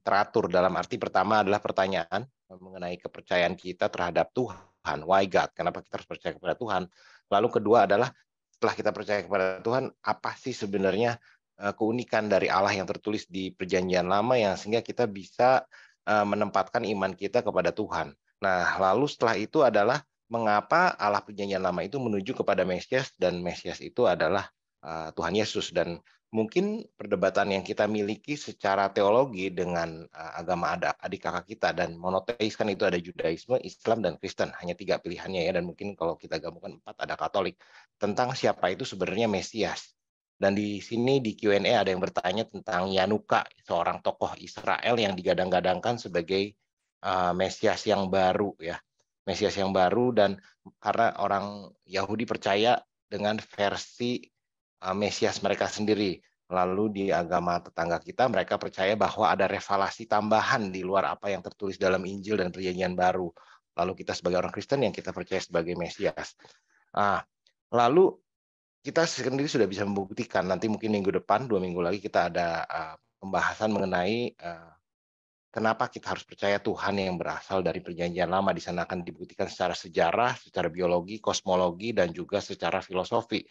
teratur. Dalam arti pertama adalah pertanyaan mengenai kepercayaan kita terhadap Tuhan, why God, kenapa kita harus percaya kepada Tuhan. Lalu kedua adalah setelah kita percaya kepada Tuhan, apa sih sebenarnya keunikan dari Allah yang tertulis di Perjanjian Lama yang sehingga kita bisa menempatkan iman kita kepada Tuhan. Nah, lalu setelah itu adalah mengapa Allah Perjanjian Lama itu menuju kepada Mesias, dan Mesias itu adalah Tuhan Yesus. Dan mungkin perdebatan yang kita miliki secara teologi dengan agama adik kakak kita dan monoteis, kan itu ada Judaisme, Islam, dan Kristen, hanya 3 pilihannya ya, dan mungkin kalau kita gabungkan 4 ada Katolik, tentang siapa itu sebenarnya Mesias. Dan di sini di Q&A ada yang bertanya tentang Yanuka, seorang tokoh Israel yang digadang-gadangkan sebagai Mesias yang baru ya. Mesias yang baru, dan karena orang Yahudi percaya dengan versi Mesias mereka sendiri. Lalu di agama tetangga kita mereka percaya bahwa ada revelasi tambahan di luar apa yang tertulis dalam Injil dan Perjanjian Baru. Lalu kita sebagai orang Kristen yang kita percaya sebagai Mesias. Lalu kita sendiri sudah bisa membuktikan, nanti mungkin minggu depan, 2 minggu lagi kita ada pembahasan mengenai kenapa kita harus percaya Tuhan yang berasal dari Perjanjian Lama. Di sana akan dibuktikan secara sejarah, secara biologi, kosmologi, dan juga secara filosofi.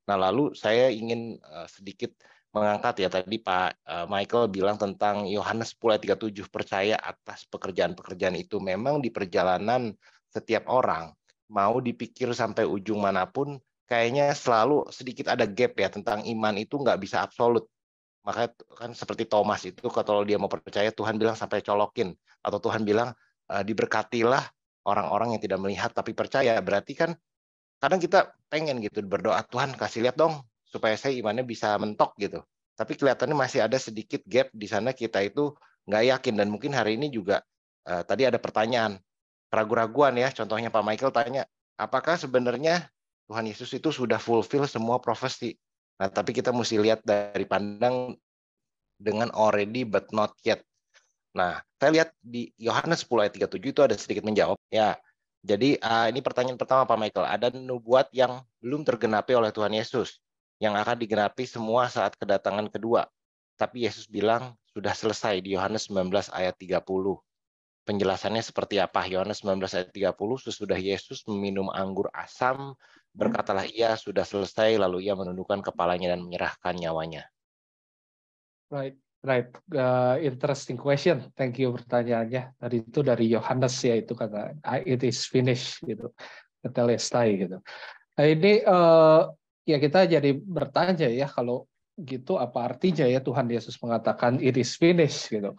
Nah, lalu saya ingin sedikit mengangkat ya, tadi Pak Michael bilang tentang Yohanes 10 ayat 37, percaya atas pekerjaan-pekerjaan itu. Memang di perjalanan setiap orang, mau dipikir sampai ujung manapun, kayaknya selalu sedikit ada gap ya, tentang iman itu nggak bisa absolut. Makanya kan seperti Thomas itu, kalau dia mau percaya, Tuhan bilang sampai colokin. Atau Tuhan bilang, diberkatilah orang-orang yang tidak melihat tapi percaya. Berarti kan kadang kita pengen gitu berdoa, Tuhan kasih lihat dong supaya saya imannya bisa mentok gitu. Tapi kelihatannya masih ada sedikit gap di sana, kita itu nggak yakin. Dan mungkin hari ini juga tadi ada pertanyaan, keraguan-raguan ya. Contohnya Pak Michael tanya, apakah sebenarnya Tuhan Yesus itu sudah fulfill semua profesi? Nah, tapi kita mesti lihat dari pandang dengan already but not yet. Nah, saya lihat di Yohanes 10 ayat 37 itu ada sedikit menjawab. Ya, jadi ini pertanyaan pertama Pak Michael. Ada nubuat yang belum tergenapi oleh Tuhan Yesus, yang akan digenapi semua saat kedatangan kedua. Tapi Yesus bilang sudah selesai di Yohanes 19 ayat 30. Penjelasannya seperti apa? Yohanes 19 ayat 30, sesudah Yesus meminum anggur asam, berkatalah ia sudah selesai, lalu ia menundukkan kepalanya dan menyerahkan nyawanya. Right, right. Interesting question. Thank you pertanyaannya. Tadi itu dari Yohanes ya, itu kata it is finished gitu, tetelestai gitu. Nah ini ya kita jadi bertanya ya, kalau gitu apa artinya ya Tuhan Yesus mengatakan it is finished gitu.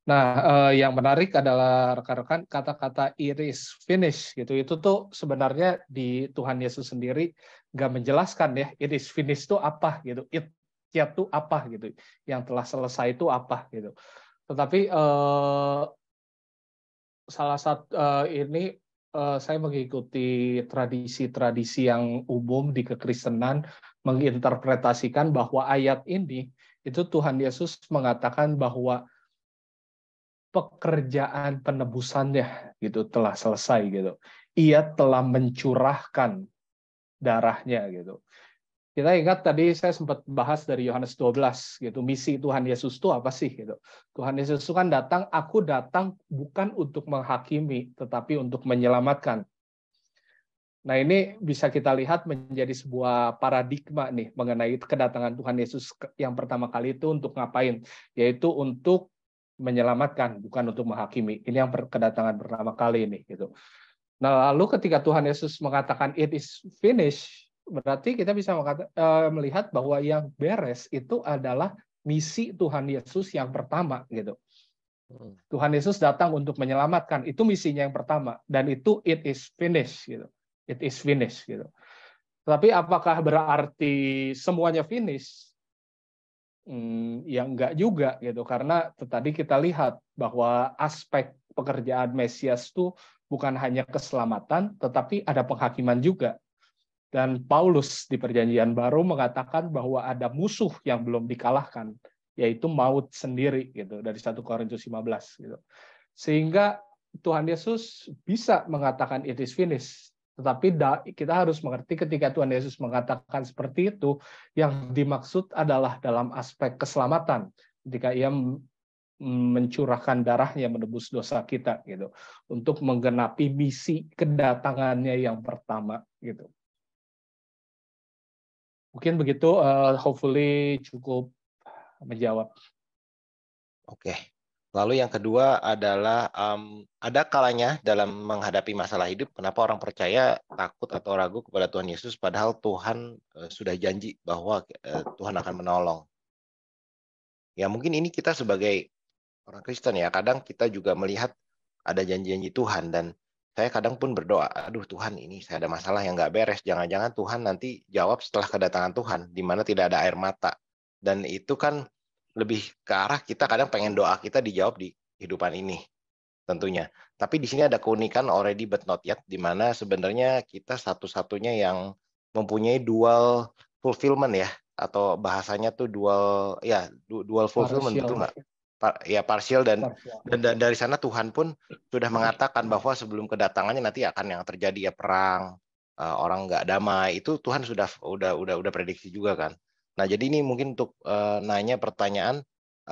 Nah yang menarik adalah rekan-rekan, kata-kata it is finished gitu itu tuh sebenarnya di Tuhan Yesus sendiri nggak menjelaskan ya it is finished itu apa gitu. Itu apa gitu, yang telah selesai itu apa gitu. Tetapi salah satu ini saya mengikuti tradisi-tradisi yang umum di kekristenan, menginterpretasikan bahwa ayat ini itu Tuhan Yesus mengatakan bahwa pekerjaan penebusannya gitu telah selesai gitu. Ia telah mencurahkan darahnya gitu. Kita ingat tadi saya sempat bahas dari Yohanes 12 gitu. Misi Tuhan Yesus itu apa sih gitu. Tuhan Yesus itu kan datang, aku datang bukan untuk menghakimi tetapi untuk menyelamatkan. Nah, ini bisa kita lihat menjadi sebuah paradigma nih mengenai kedatangan Tuhan Yesus yang pertama kali itu untuk ngapain? Yaitu untuk menyelamatkan, bukan untuk menghakimi. Ini yang kedatangan pertama kali ini, gitu. Nah, lalu ketika Tuhan Yesus mengatakan it is finished, berarti kita bisa melihat bahwa yang beres itu adalah misi Tuhan Yesus yang pertama, gitu. Tuhan Yesus datang untuk menyelamatkan, itu misinya yang pertama, dan itu it is finished, gitu. It is finished, gitu. Tapi apakah berarti semuanya finish? Ya enggak juga, gitu, karena tadi kita lihat bahwa aspek pekerjaan Mesias itu bukan hanya keselamatan, tetapi ada penghakiman juga. Dan Paulus di Perjanjian Baru mengatakan bahwa ada musuh yang belum dikalahkan, yaitu maut sendiri, gitu, dari 1 Korintus 15, gitu. Sehingga Tuhan Yesus bisa mengatakan it is finished. Tetapi kita harus mengerti ketika Tuhan Yesus mengatakan seperti itu, yang dimaksud adalah dalam aspek keselamatan. Ketika ia mencurahkan darahnya menebus dosa kita, gitu, untuk menggenapi misi kedatangannya yang pertama, gitu. Mungkin begitu, hopefully cukup menjawab. Oke. Lalu yang kedua adalah ada kalanya dalam menghadapi masalah hidup, kenapa orang percaya takut atau ragu kepada Tuhan Yesus, padahal Tuhan sudah janji bahwa Tuhan akan menolong. Ya mungkin ini kita sebagai orang Kristen ya, kadang kita juga melihat ada janji-janji Tuhan, dan saya kadang pun berdoa, aduh Tuhan, ini saya ada masalah yang nggak beres, jangan-jangan Tuhan nanti jawab setelah kedatangan Tuhan, di mana tidak ada air mata. Dan itu kan lebih ke arah kita kadang pengen doa kita dijawab di kehidupan ini tentunya. Tapi di sini ada keunikan already but not yet, di mana sebenarnya kita satu-satunya yang mempunyai dual fulfillment ya, atau bahasanya tuh dual fulfillment, betul nggak? Ya partial, dan dari sana Tuhan pun sudah mengatakan bahwa sebelum kedatangannya nanti akan yang terjadi ya perang, orang nggak damai, itu Tuhan udah prediksi juga kan. Nah jadi ini mungkin untuk nanya pertanyaan,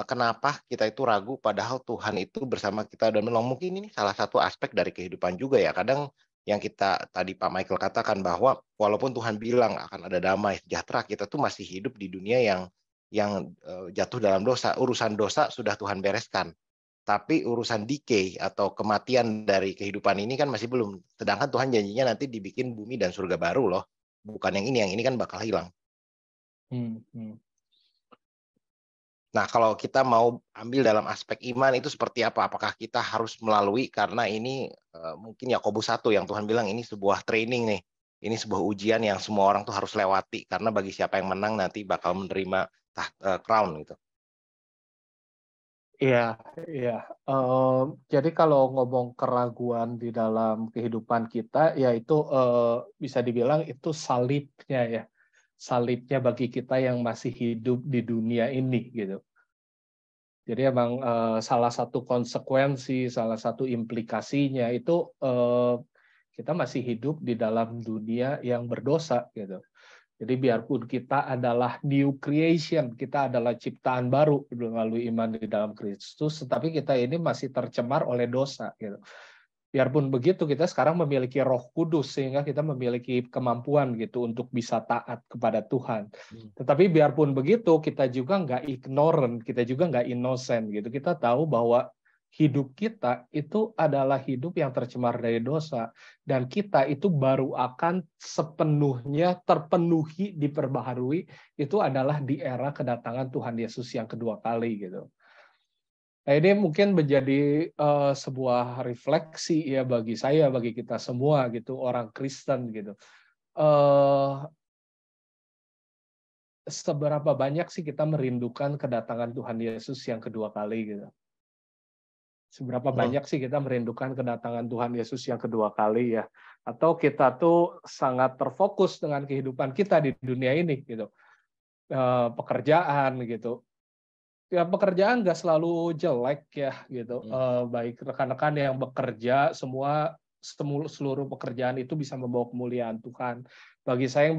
kenapa kita itu ragu padahal Tuhan itu bersama kita dan menolong. Mungkin ini salah satu aspek dari kehidupan juga ya. Kadang yang kita tadi Pak Michael katakan bahwa walaupun Tuhan bilang akan ada damai sejahtera, kita tuh masih hidup di dunia yang jatuh dalam dosa. Urusan dosa sudah Tuhan bereskan. Tapi urusan decay atau kematian dari kehidupan ini kan masih belum. Sedangkan Tuhan janjinya nanti dibikin bumi dan surga baru loh. Bukan yang ini kan bakal hilang. Nah, kalau kita mau ambil dalam aspek iman itu seperti apa? Apakah kita harus melalui, karena ini mungkin Yakobus 1 yang Tuhan bilang ini sebuah training nih. Ini sebuah ujian yang semua orang tuh harus lewati, karena bagi siapa yang menang nanti bakal menerima crown gitu. Iya, iya. Jadi kalau ngomong keraguan di dalam kehidupan kita, yaitu bisa dibilang itu salibnya ya. Salibnya bagi kita yang masih hidup di dunia ini, gitu. Jadi emang salah satu konsekuensi, salah satu implikasinya itu kita masih hidup di dalam dunia yang berdosa, gitu. Jadi biarpun kita adalah new creation, kita adalah ciptaan baru melalui iman di dalam Kristus, tetapi kita ini masih tercemar oleh dosa, gitu. Biarpun begitu, kita sekarang memiliki Roh Kudus sehingga kita memiliki kemampuan gitu untuk bisa taat kepada Tuhan. Tetapi biarpun begitu, kita juga nggak ignorant, kita juga nggak innocent gitu. Kita tahu bahwa hidup kita itu adalah hidup yang tercemar dari dosa, dan kita itu baru akan sepenuhnya terpenuhi, diperbaharui itu adalah di era kedatangan Tuhan Yesus yang kedua kali, gitu. Nah, ini mungkin menjadi sebuah refleksi ya bagi saya, bagi kita semua gitu, orang Kristen gitu. Seberapa banyak sih kita merindukan kedatangan Tuhan Yesus yang kedua kali gitu? Seberapa banyak sih kita merindukan kedatangan Tuhan Yesus yang kedua kali ya? Atau kita tuh sangat terfokus dengan kehidupan kita di dunia ini gitu, pekerjaan gitu. Ya pekerjaan nggak selalu jelek ya gitu. Baik rekan-rekan yang bekerja, seluruh pekerjaan itu bisa membawa kemuliaan Tuhan. Bagi saya yang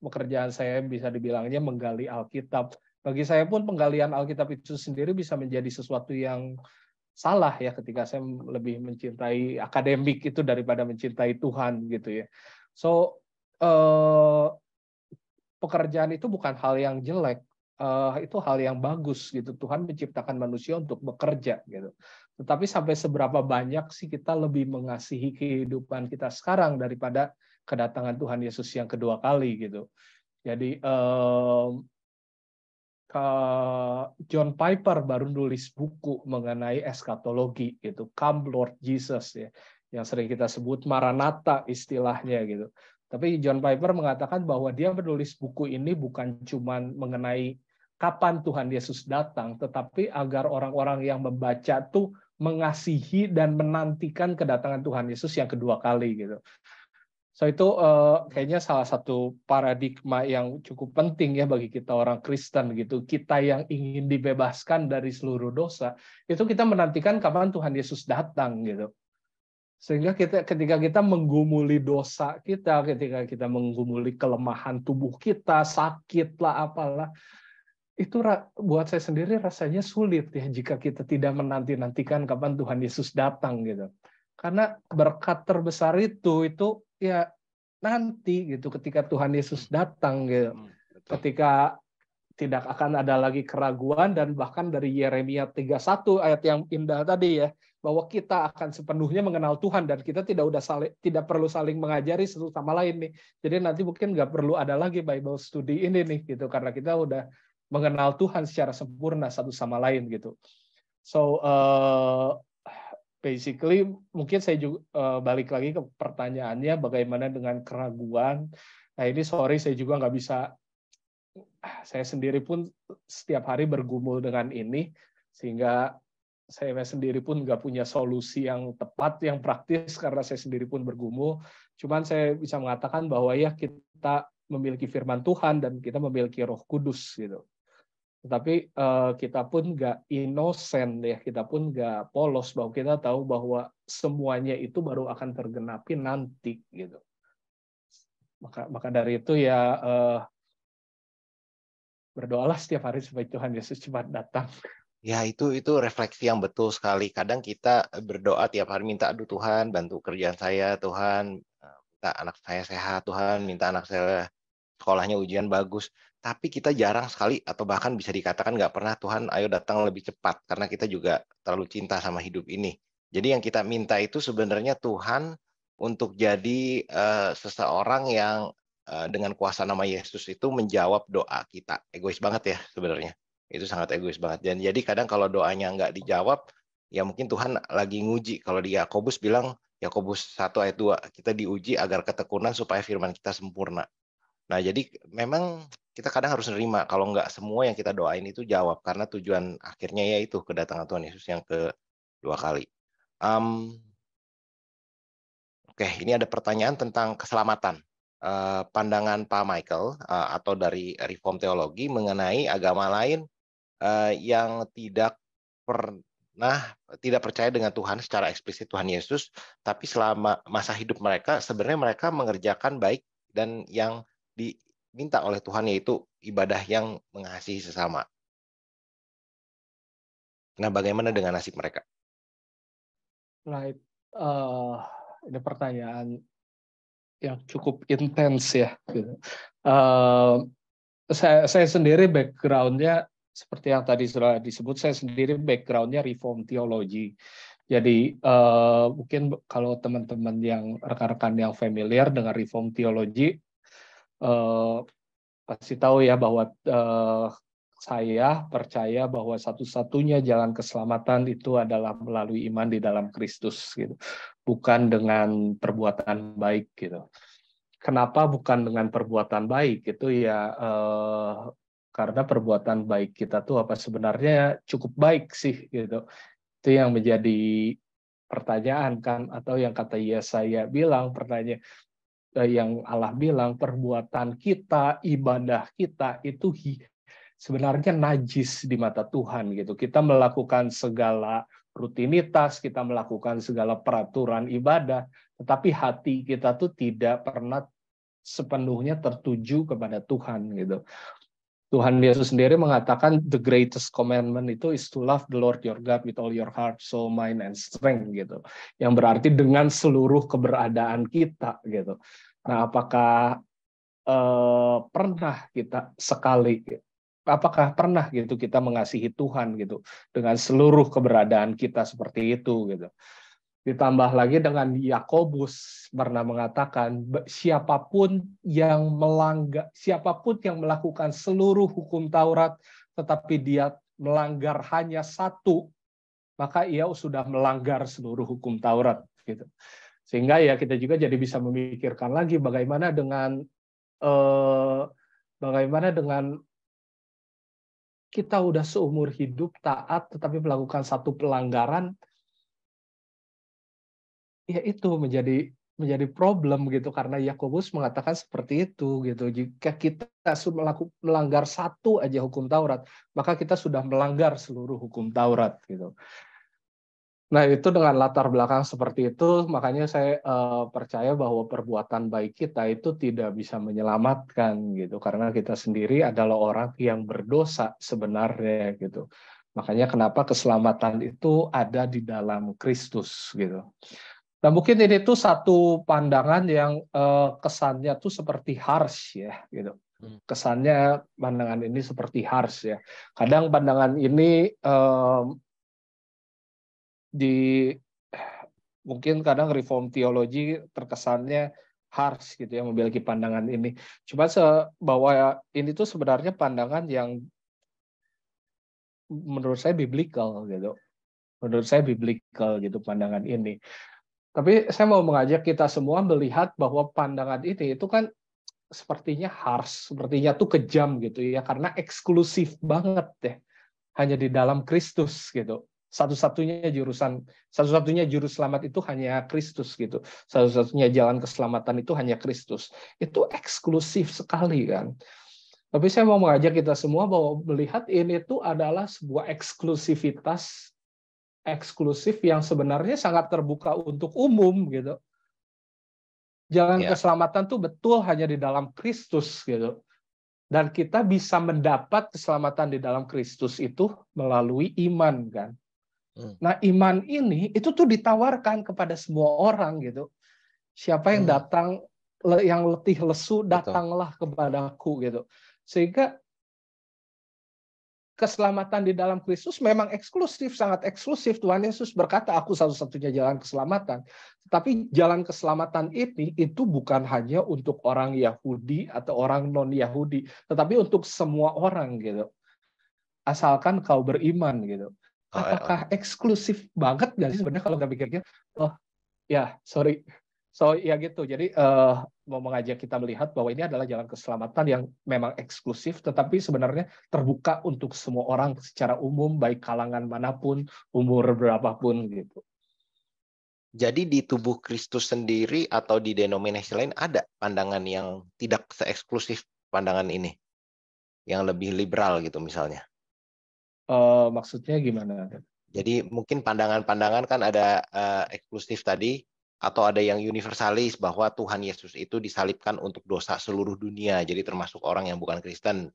pekerjaan saya bisa dibilangnya menggali Alkitab. Bagi saya pun penggalian Alkitab itu sendiri bisa menjadi sesuatu yang salah ya ketika saya lebih mencintai akademik itu daripada mencintai Tuhan gitu ya. So pekerjaan itu bukan hal yang jelek. itu hal yang bagus gitu. Tuhan menciptakan manusia untuk bekerja gitu. Tetapi sampai seberapa banyak sih kita lebih mengasihi kehidupan kita sekarang daripada kedatangan Tuhan Yesus yang kedua kali gitu. Jadi John Piper baru nulis buku mengenai eskatologi gitu, Come Lord Jesus ya, yang sering kita sebut Maranatha istilahnya gitu. Tapi John Piper mengatakan bahwa dia menulis buku ini bukan cuma mengenai kapan Tuhan Yesus datang, tetapi agar orang-orang yang membaca tuh mengasihi dan menantikan kedatangan Tuhan Yesus yang kedua kali gitu. So itu kayaknya salah satu paradigma yang cukup penting ya bagi kita orang Kristen gitu. Kita yang ingin dibebaskan dari seluruh dosa, itu kita menantikan kapan Tuhan Yesus datang gitu. Sehingga ketika kita menggumuli dosa kita, ketika kita menggumuli kelemahan tubuh kita, sakit lah apalah, itu buat saya sendiri rasanya sulit ya jika kita tidak menanti-nantikan kapan Tuhan Yesus datang gitu. Karena berkat terbesar itu ya nanti gitu ketika Tuhan Yesus datang gitu. Ketika tidak akan ada lagi keraguan, dan bahkan dari Yeremia 31 ayat yang indah tadi ya, bahwa kita akan sepenuhnya mengenal Tuhan dan kita tidak perlu saling mengajari satu sama lain nih. Jadi nanti mungkin nggak perlu ada lagi Bible study ini nih gitu, karena kita udah mengenal Tuhan secara sempurna satu sama lain gitu. So basically mungkin saya juga balik lagi ke pertanyaannya bagaimana dengan keraguan. Nah ini sorry saya juga nggak bisa, saya sendiri pun setiap hari bergumul dengan ini, sehingga saya sendiri pun nggak punya solusi yang tepat, yang praktis, karena saya sendiri pun bergumul. Cuman saya bisa mengatakan bahwa ya kita memiliki firman Tuhan dan kita memiliki Roh Kudus gitu. Tetapi kita pun nggak inosen ya, kita pun nggak polos, bahwa kita tahu bahwa semuanya itu baru akan tergenapi nanti gitu. Maka dari itu ya berdoalah setiap hari supaya Tuhan Yesus cepat datang. Ya, itu refleksi yang betul sekali. Kadang kita berdoa tiap hari, minta, aduh Tuhan bantu kerjaan saya, Tuhan minta anak saya sehat, Tuhan minta anak saya sekolahnya ujian bagus. Tapi kita jarang sekali, atau bahkan bisa dikatakan nggak pernah, Tuhan ayo datang lebih cepat, karena kita juga terlalu cinta sama hidup ini. Jadi yang kita minta itu sebenarnya Tuhan untuk jadi seseorang yang dengan kuasa nama Yesus itu menjawab doa kita. Egois banget ya sebenarnya. Itu sangat egois banget. Dan jadi kadang kalau doanya nggak dijawab, ya mungkin Tuhan lagi nguji. Kalau di Yakobus bilang, Yakobus 1 ayat 2, kita diuji agar ketekunan supaya firman kita sempurna. Nah, jadi memang kita kadang harus nerima kalau nggak semua yang kita doain itu jawab, karena tujuan akhirnya yaitu kedatangan Tuhan Yesus yang kedua kali. Oke, ini ada pertanyaan tentang keselamatan. Pandangan Pak Michael atau dari Reform Teologi mengenai agama lain yang tidak percaya dengan Tuhan secara eksplisit, Tuhan Yesus, tapi selama masa hidup mereka sebenarnya mereka mengerjakan baik dan yang diminta oleh Tuhan, yaitu ibadah yang mengasihi sesama. Nah, bagaimana dengan nasib mereka? Right. Ini pertanyaan yang cukup intens ya. Gitu. Saya sendiri background-nya seperti yang tadi sudah disebut, saya sendiri background-nya Reform Theology. Jadi mungkin kalau teman-teman yang rekan-rekan yang familiar dengan Reform Theology pasti tahu ya bahwa saya percaya bahwa satu-satunya jalan keselamatan itu adalah melalui iman di dalam Kristus, gitu, bukan dengan perbuatan baik, gitu. Kenapa bukan dengan perbuatan baik? Itu ya karena perbuatan baik kita tuh apa sebenarnya cukup baik sih, gitu. Itu yang menjadi pertanyaan kan, atau yang kata Yesaya bilang, pertanyaan yang Allah bilang, perbuatan kita, ibadah kita itu sebenarnya najis di mata Tuhan gitu. Kita melakukan segala rutinitas, kita melakukan segala peraturan ibadah, tetapi hati kita tuh tidak pernah sepenuhnya tertuju kepada Tuhan gitu. Tuhan Yesus sendiri mengatakan the greatest commandment itu is to love the Lord your God with all your heart, soul, mind, and strength gitu. Yang berarti dengan seluruh keberadaan kita gitu. Nah, apakah pernah kita sekali apakah pernah gitu kita mengasihi Tuhan gitu dengan seluruh keberadaan kita seperti itu gitu. Ditambah lagi dengan Yakobus pernah mengatakan siapapun yang melakukan seluruh hukum Taurat tetapi dia melanggar hanya satu, maka ia sudah melanggar seluruh hukum Taurat gitu. Sehingga ya kita juga jadi bisa memikirkan lagi bagaimana dengan kita udah seumur hidup taat tetapi melakukan satu pelanggaran, ya itu menjadi problem gitu, karena Yakobus mengatakan seperti itu gitu. Jika kita melanggar satu aja hukum Taurat, maka kita sudah melanggar seluruh hukum Taurat gitu. Nah, itu dengan latar belakang seperti itu, makanya saya percaya bahwa perbuatan baik kita itu tidak bisa menyelamatkan gitu, karena kita sendiri adalah orang yang berdosa sebenarnya gitu. Makanya kenapa keselamatan itu ada di dalam Kristus gitu. Nah, mungkin ini tuh satu pandangan yang kesannya tuh seperti harsh ya gitu. Kesannya pandangan ini seperti harsh ya. Kadang pandangan ini mungkin kadang reform teologi terkesannya harsh gitu ya, memiliki pandangan ini. Cuma bahwa ini tuh sebenarnya pandangan yang menurut saya biblical gitu. Menurut saya biblical gitu pandangan ini. Tapi saya mau mengajak kita semua melihat bahwa pandangan ini itu kan sepertinya harsh, sepertinya tuh kejam gitu ya, karena eksklusif banget deh, hanya di dalam Kristus gitu. Satu-satunya juru selamat itu hanya Kristus gitu. Satu-satunya jalan keselamatan itu hanya Kristus. Itu eksklusif sekali kan. Tapi saya mau mengajak kita semua bahwa melihat ini tuh adalah sebuah eksklusif yang sebenarnya sangat terbuka untuk umum gitu. Jalan keselamatan tuh betul hanya di dalam Kristus gitu. Dan kita bisa mendapat keselamatan di dalam Kristus itu melalui iman kan. Nah, iman ini itu tuh ditawarkan kepada semua orang gitu. Siapa yang datang, yang letih lesu, datanglah kepadaku gitu. Sehingga keselamatan di dalam Kristus memang eksklusif, sangat eksklusif. Tuhan Yesus berkata, aku satu-satunya jalan keselamatan. Tetapi jalan keselamatan ini itu bukan hanya untuk orang Yahudi atau orang non-Yahudi, tetapi untuk semua orang gitu. Asalkan kau beriman gitu. Apakah eksklusif banget nggak sih sebenarnya kalau nggak pikirnya? Oh ya, sorry. So ya gitu. Jadi mau mengajak kita melihat bahwa ini adalah jalan keselamatan yang memang eksklusif, tetapi sebenarnya terbuka untuk semua orang secara umum, baik kalangan manapun, umur berapapun gitu. Jadi di tubuh Kristus sendiri atau di denominasi lain ada pandangan yang tidak se-eksklusif pandangan ini, yang lebih liberal gitu misalnya. Maksudnya gimana? Jadi mungkin pandangan-pandangan kan ada eksklusif tadi, atau ada yang universalis bahwa Tuhan Yesus itu disalibkan untuk dosa seluruh dunia, jadi termasuk orang yang bukan Kristen.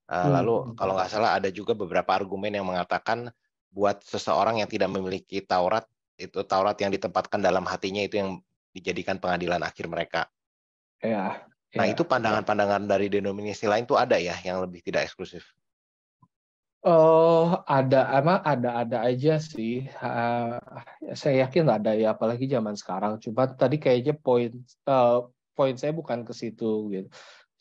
Lalu kalau nggak salah ada juga beberapa argumen yang mengatakan buat seseorang yang tidak memiliki Taurat, itu Taurat yang ditempatkan dalam hatinya itu yang dijadikan pengadilan akhir mereka. Ya. Nah itu pandangan-pandangan dari denominasi lain tuh ada ya yang lebih tidak eksklusif. Ada aja sih. Saya yakin ada ya, apalagi zaman sekarang. Cuma tadi kayaknya poin saya bukan ke situ gitu.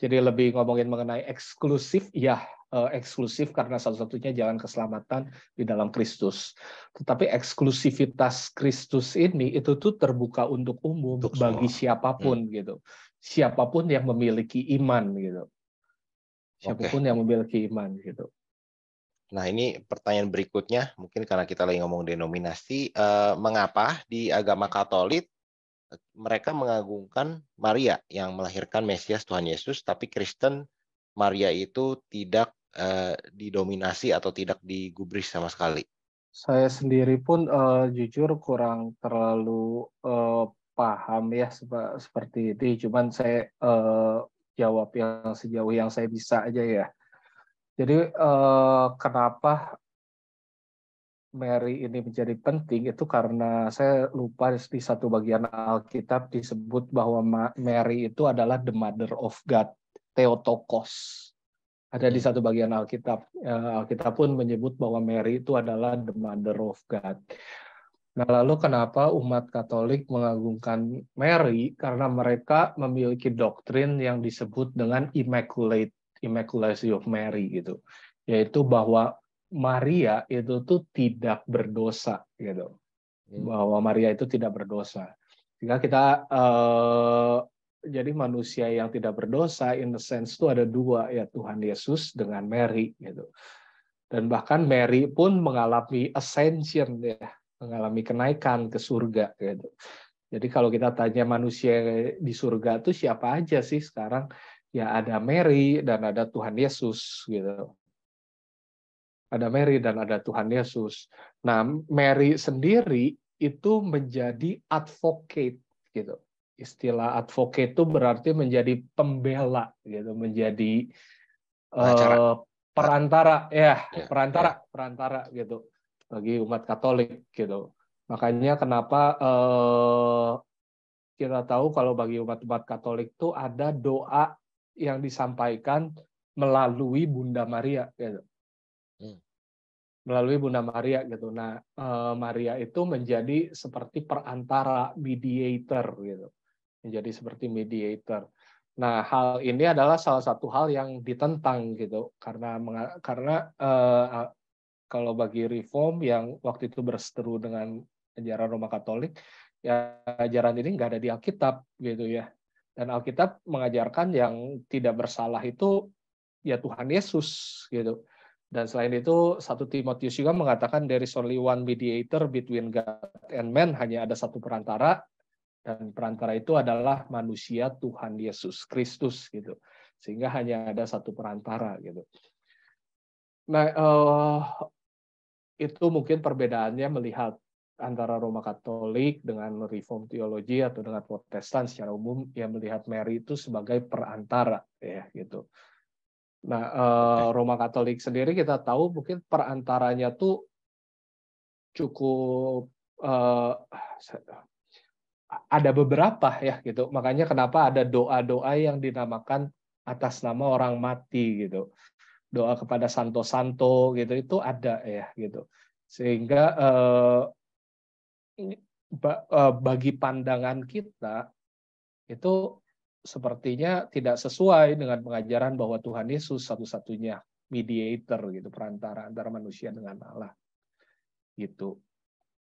Jadi lebih ngomongin mengenai eksklusif, ya eksklusif karena satu-satunya jalan keselamatan di dalam Kristus. Tetapi eksklusivitas Kristus ini itu tuh terbuka untuk umum bagi siapapun gitu. Siapapun yang memiliki iman gitu. Siapapun yang memiliki iman gitu. Nah, ini pertanyaan berikutnya, mungkin karena kita lagi ngomong denominasi, mengapa di agama Katolik mereka mengagungkan Maria yang melahirkan Mesias Tuhan Yesus, tapi Kristen Maria itu tidak didominasi atau tidak digubris sama sekali? Saya sendiri pun jujur kurang terlalu paham ya seperti itu. Cuman saya jawab yang sejauh yang saya bisa aja ya. Jadi kenapa Mary ini menjadi penting itu karena saya lupa di satu bagian Alkitab disebut bahwa Mary itu adalah the mother of God, Theotokos. Ada di satu bagian Alkitab. Alkitab pun menyebut bahwa Mary itu adalah the mother of God. Nah, lalu kenapa umat Katolik mengagungkan Mary? Karena mereka memiliki doktrin yang disebut dengan Immaculate of Mary gitu. Yaitu bahwa Maria itu tuh tidak berdosa gitu. Bahwa Maria itu tidak berdosa. Sehingga kita jadi manusia yang tidak berdosa in the sense itu ada dua, ya Tuhan Yesus dengan Mary gitu. Dan bahkan Mary pun mengalami ascension ya, mengalami kenaikan ke surga gitu. Jadi kalau kita tanya manusia di surga itu siapa aja sih sekarang? Ya ada Mary dan ada Tuhan Yesus gitu. Ada Mary dan ada Tuhan Yesus. Nah, Mary sendiri itu menjadi advocate gitu. Istilah advocate itu berarti menjadi pembela gitu, menjadi perantara perantara gitu bagi umat Katolik gitu. Makanya kenapa kita tahu kalau bagi umat Katolik itu ada doa yang disampaikan melalui Bunda Maria gitu. Melalui Bunda Maria gitu. Nah, Maria itu menjadi seperti perantara, mediator gitu. Menjadi seperti mediator. Nah, hal ini adalah salah satu hal yang ditentang gitu karena kalau bagi Reform yang waktu itu berseteru dengan ajaran Roma Katolik, ya ajaran ini nggak ada di Alkitab gitu ya. Dan Alkitab mengajarkan yang tidak bersalah itu ya Tuhan Yesus gitu. Dan selain itu 1 Timotius juga mengatakan there is only one mediator between God and man, hanya ada satu perantara, dan perantara itu adalah manusia Tuhan Yesus Kristus gitu. Sehingga hanya ada satu perantara gitu. Nah, itu mungkin perbedaannya melihat antara Roma Katolik dengan Reform Theology atau dengan Protestan secara umum yang melihat Mary itu sebagai perantara ya gitu. Nah, Roma Katolik sendiri kita tahu mungkin perantaranya tuh cukup ada beberapa ya gitu. Makanya kenapa ada doa-doa yang dinamakan atas nama orang mati gitu. Doa kepada santo-santo gitu itu ada ya gitu. Sehingga bagi pandangan kita itu sepertinya tidak sesuai dengan pengajaran bahwa Tuhan Yesus satu-satunya mediator gitu, perantara antara manusia dengan Allah gitu.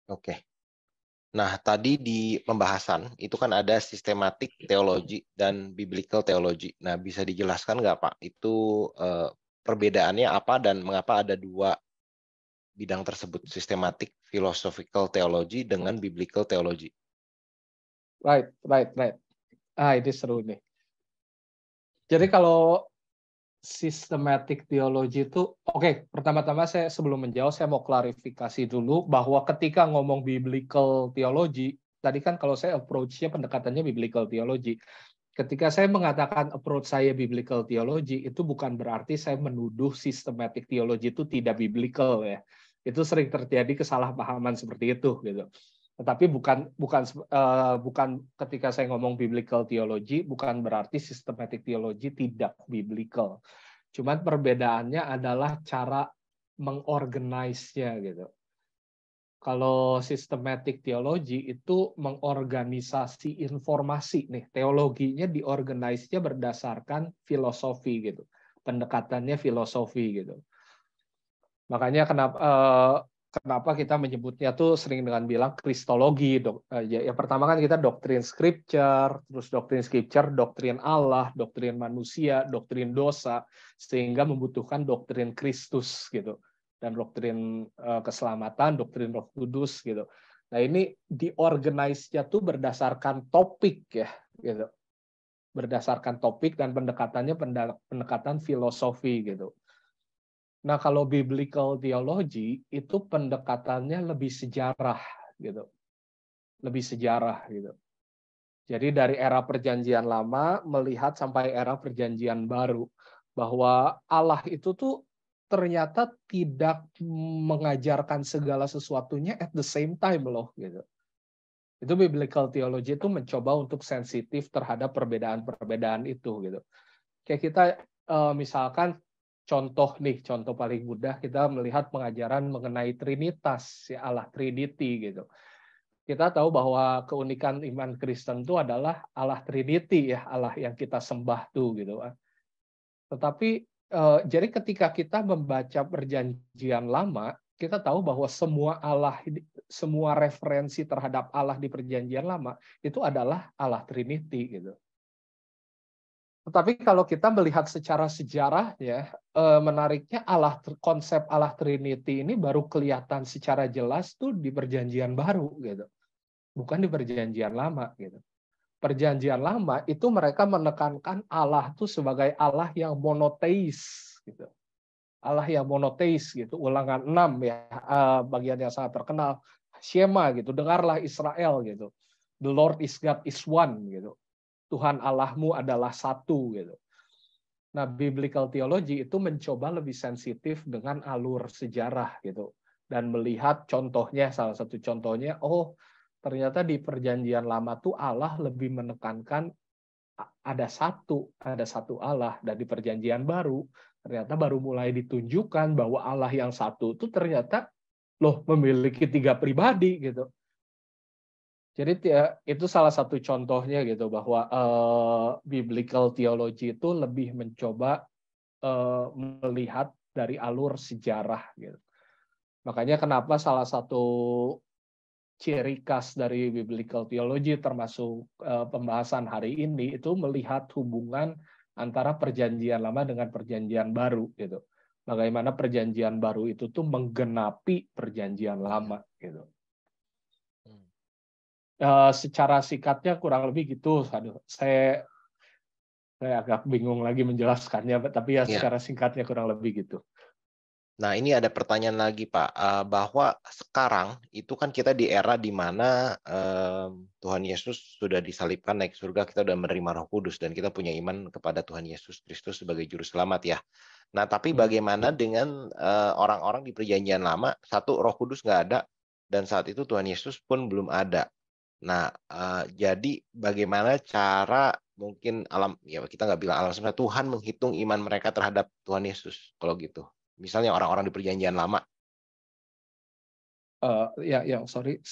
Oke. Nah, tadi di pembahasan itu kan ada sistematik teologi dan biblical teologi. Nah, bisa dijelaskan nggak Pak, itu perbedaannya apa dan mengapa ada dua bidang tersebut, sistematik philosophical theology dengan biblical theology? Right. Ini seru nih. Jadi kalau systematic theology itu, pertama-tama saya sebelum menjawab, saya mau klarifikasi dulu bahwa ketika ngomong biblical theology, tadi kan kalau saya approach-nya pendekatannya biblical theology. Ketika saya mengatakan approach saya biblical theology, itu bukan berarti saya menuduh systematic theology itu tidak biblical ya. Itu sering terjadi kesalahpahaman seperti itu gitu. Tetapi bukan ketika saya ngomong biblical theology, bukan berarti systematic theology tidak biblical. Cuman perbedaannya adalah cara mengorganize-nya gitu. Kalau systematic theology itu mengorganisasi informasi nih, teologinya diorganize-nya berdasarkan filosofi gitu. Pendekatannya filosofi gitu. Makanya kenapa kita menyebutnya tuh sering dengan bilang kristologi. Yang pertama kan kita doktrin scripture, terus doktrin scripture, doktrin Allah, doktrin manusia, doktrin dosa, sehingga membutuhkan doktrin Kristus gitu. Dan doktrin keselamatan, doktrin Roh Kudus gitu. Nah, ini diorganize-nya tuh berdasarkan topik ya gitu. Berdasarkan topik dan pendekatannya pendekatan filosofi gitu. Nah, kalau biblical theology itu pendekatannya lebih sejarah gitu. Lebih sejarah gitu. Jadi dari era perjanjian lama melihat sampai era perjanjian baru bahwa Allah itu tuh ternyata tidak mengajarkan segala sesuatunya at the same time loh gitu. Itu biblical theology itu mencoba untuk sensitif terhadap perbedaan-perbedaan itu gitu. Kayak kita misalkan contoh paling mudah kita melihat pengajaran mengenai Trinitas, ya Allah Trinity gitu. Kita tahu bahwa keunikan iman Kristen itu adalah Allah Trinity ya, Allah yang kita sembah tuh gitu. Tetapi jadi ketika kita membaca Perjanjian Lama, kita tahu bahwa semua referensi terhadap Allah di Perjanjian Lama itu adalah Allah Trinity gitu. Tetapi kalau kita melihat secara sejarahnya, menariknya konsep Allah Trinity ini baru kelihatan secara jelas tuh di Perjanjian Baru gitu. Bukan di Perjanjian Lama gitu. Perjanjian Lama itu mereka menekankan Allah itu sebagai Allah yang monoteis gitu. Allah yang monoteis gitu. Ulangan 6 ya, bagian yang sangat terkenal. Shema gitu, dengarlah Israel gitu. The Lord is God is one gitu. Tuhan Allahmu adalah satu gitu. Nah, biblical theology itu mencoba lebih sensitif dengan alur sejarah gitu. Dan melihat contohnya, salah satu contohnya, ternyata di Perjanjian Lama tuh Allah lebih menekankan ada satu Allah, dan di Perjanjian Baru ternyata baru mulai ditunjukkan bahwa Allah yang satu itu ternyata memiliki 3 pribadi gitu. Jadi itu salah satu contohnya gitu bahwa biblical theology itu lebih mencoba melihat dari alur sejarah gitu. Makanya kenapa salah satu ciri khas dari biblical theology termasuk pembahasan hari ini itu melihat hubungan antara Perjanjian Lama dengan Perjanjian Baru gitu. Bagaimana Perjanjian Baru itu tuh menggenapi Perjanjian Lama gitu. Secara singkatnya kurang lebih gitu. Saya agak bingung lagi menjelaskannya, tapi ya secara singkatnya kurang lebih gitu. Nah, ini ada pertanyaan lagi, Pak, bahwa sekarang itu kan kita di era di mana Tuhan Yesus sudah disalibkan naik surga, kita sudah menerima Roh Kudus dan kita punya iman kepada Tuhan Yesus Kristus sebagai juru selamat ya. Nah, tapi bagaimana dengan orang-orang di Perjanjian Lama? Satu, Roh Kudus nggak ada, dan saat itu Tuhan Yesus pun belum ada. Nah, jadi bagaimana cara mungkin kita nggak bilang alam semesta, Tuhan menghitung iman mereka terhadap Tuhan Yesus kalau gitu. Misalnya orang-orang di Perjanjian Lama. Sorry,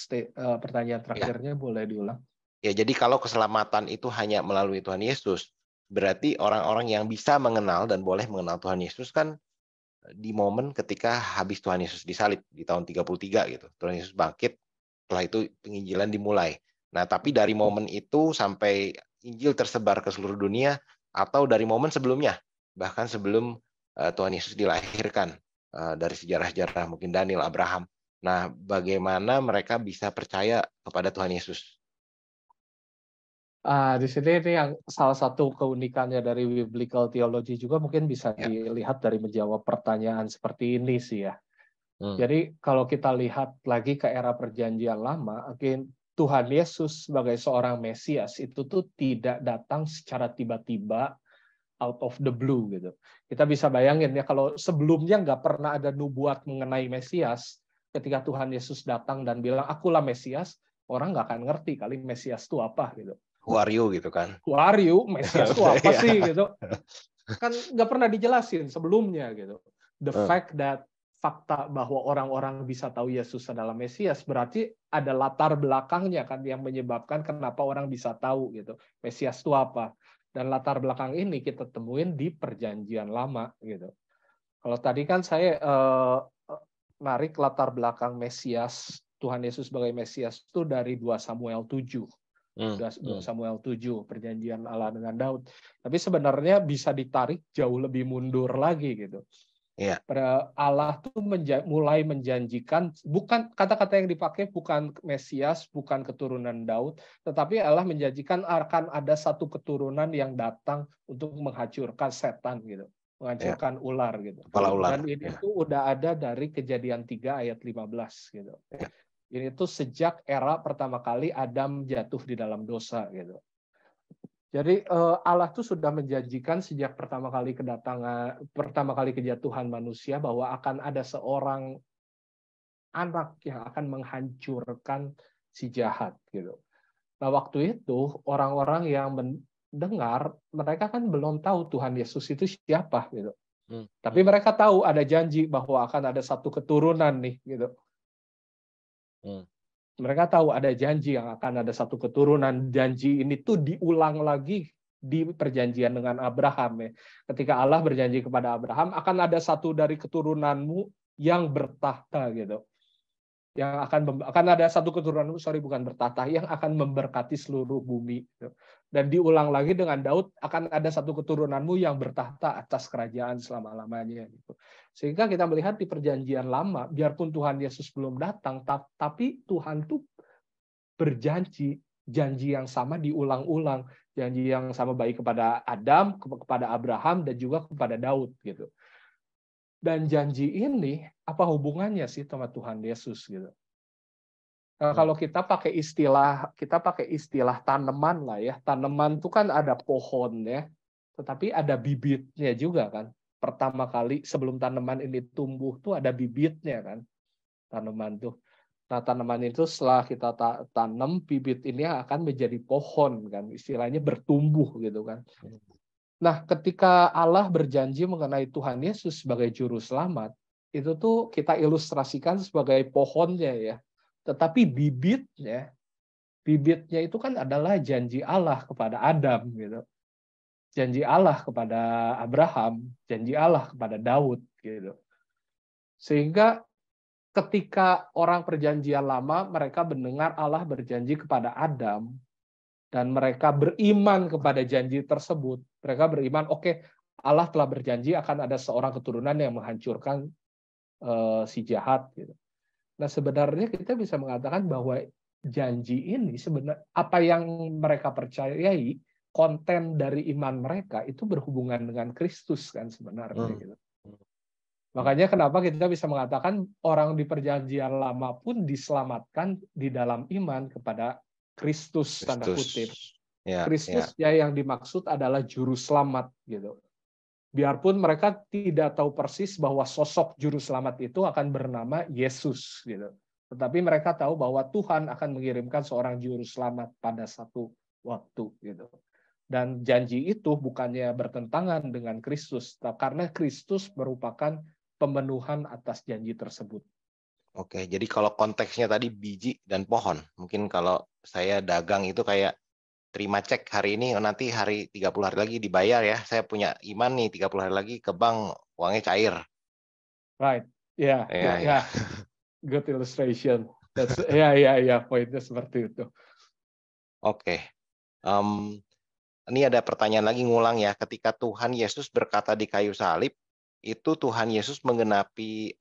pertanyaan terakhirnya boleh diulang? Ya, jadi kalau keselamatan itu hanya melalui Tuhan Yesus, berarti orang-orang yang bisa mengenal dan boleh mengenal Tuhan Yesus kan di momen ketika habis Tuhan Yesus disalib di tahun 33 gitu. Tuhan Yesus bangkit, setelah itu penginjilan dimulai. Nah, tapi dari momen itu sampai Injil tersebar ke seluruh dunia, atau dari momen sebelumnya, bahkan sebelum Tuhan Yesus dilahirkan, dari sejarah-sejarah mungkin Daniel, Abraham. Nah, bagaimana mereka bisa percaya kepada Tuhan Yesus? Di sini ini yang salah satu keunikannya dari biblical theology juga mungkin bisa dilihat dari menjawab pertanyaan seperti ini sih ya. Jadi kalau kita lihat lagi ke era Perjanjian Lama, Tuhan Yesus sebagai seorang Mesias itu tuh tidak datang secara tiba-tiba out of the blue gitu. Kita bisa bayangin ya kalau sebelumnya nggak pernah ada nubuat mengenai Mesias, ketika Tuhan Yesus datang dan bilang akulah Mesias, orang nggak akan ngerti kali Mesias itu apa gitu. Who are you gitu kan? Who are you? Mesias itu apa sih gitu? Kan nggak pernah dijelasin sebelumnya gitu. The fact that fakta bahwa orang-orang bisa tahu Yesus adalah Mesias berarti ada latar belakangnya kan yang menyebabkan kenapa orang bisa tahu gitu Mesias itu apa, dan latar belakang ini kita temuin di Perjanjian Lama gitu. Kalau tadi kan saya narik latar belakang Mesias, Tuhan Yesus sebagai Mesias itu dari 2 Samuel 7. 2 Samuel 7, perjanjian Allah dengan Daud. Tapi sebenarnya bisa ditarik jauh lebih mundur lagi gitu. Allah tuh mulai menjanjikan, bukan kata-kata yang dipakai bukan Mesias, bukan keturunan Daud, tetapi Allah menjanjikan akan ada satu keturunan yang datang untuk menghancurkan setan gitu, menghancurkan ular gitu. Dan ini tuh udah ada dari Kejadian 3 ayat 15 gitu. Ini tuh sejak era pertama kali Adam jatuh di dalam dosa gitu. Jadi Allah tuh sudah menjanjikan sejak pertama kali kejatuhan manusia bahwa akan ada seorang anak yang akan menghancurkan si jahat gitu. Nah, waktu itu orang-orang yang mendengar, mereka kan belum tahu Tuhan Yesus itu siapa gitu. Tapi mereka tahu ada janji bahwa akan ada satu keturunan nih, gitu. Mereka tahu ada janji yang akan ada satu keturunan. Janji ini tuh diulang lagi di perjanjian dengan Abraham, ya. Ketika Allah berjanji kepada Abraham, akan ada satu dari keturunanmu yang bertahta, gitu. Yang akan ada satu keturunanmu, bukan bertahta, yang akan memberkati seluruh bumi, gitu. Dan diulang lagi dengan Daud, akan ada satu keturunanmu yang bertahta atas kerajaan selama-lamanya, gitu. Sehingga kita melihat di perjanjian lama, biarpun Tuhan Yesus belum datang, tapi Tuhan tuh berjanji, janji yang sama diulang-ulang, janji yang sama baik kepada Adam, kepada Abraham, dan juga kepada Daud, gitu. Dan janji ini apa hubungannya sih sama Tuhan Yesus, gitu? Kalau kita pakai istilah tanaman lah ya, tanaman itu kan ada pohon ya, tetapi ada bibitnya juga kan. Pertama kali sebelum tanaman ini tumbuh tuh ada bibitnya kan, tanaman tuh. Nah, tanaman itu setelah kita tanam, bibit ini akan menjadi pohon kan, istilahnya bertumbuh gitu kan. Nah, ketika Allah berjanji mengenai Tuhan Yesus sebagai juru selamat, itu tuh kita ilustrasikan sebagai pohonnya ya. Tetapi bibitnya itu kan adalah janji Allah kepada Adam gitu. Janji Allah kepada Abraham, janji Allah kepada Daud gitu. Sehingga ketika orang perjanjian lama mereka mendengar Allah berjanji kepada Adam dan mereka beriman kepada janji tersebut, mereka beriman, oke, Allah telah berjanji akan ada seorang keturunan yang menghancurkan si jahat gitu. Nah, sebenarnya kita bisa mengatakan bahwa janji ini sebenarnya apa yang mereka percayai, konten dari iman mereka itu berhubungan dengan Kristus kan sebenarnya gitu. Makanya kenapa kita bisa mengatakan orang di perjanjian lama pun diselamatkan di dalam iman kepada Kristus, tanda kutip. Kristus ya yang dimaksud adalah juru selamat gitu. Biarpun mereka tidak tahu persis bahwa sosok juru selamat itu akan bernama Yesus gitu. Tetapi mereka tahu bahwa Tuhan akan mengirimkan seorang juru selamat pada satu waktu gitu. Dan janji itu bukannya bertentangan dengan Kristus, karena Kristus merupakan pemenuhan atas janji tersebut. Oke, jadi kalau konteksnya tadi biji dan pohon, mungkin kalau saya dagang itu kayak terima cek hari ini, nanti hari 30 hari lagi dibayar ya. Saya punya iman nih 30 hari lagi ke bank, uangnya cair. Right. Ya. Good illustration. That's poinnya seperti itu. Oke. Ini ada pertanyaan lagi ngulang ya. Ketika Tuhan Yesus berkata di kayu salib, itu Tuhan Yesus menggenapi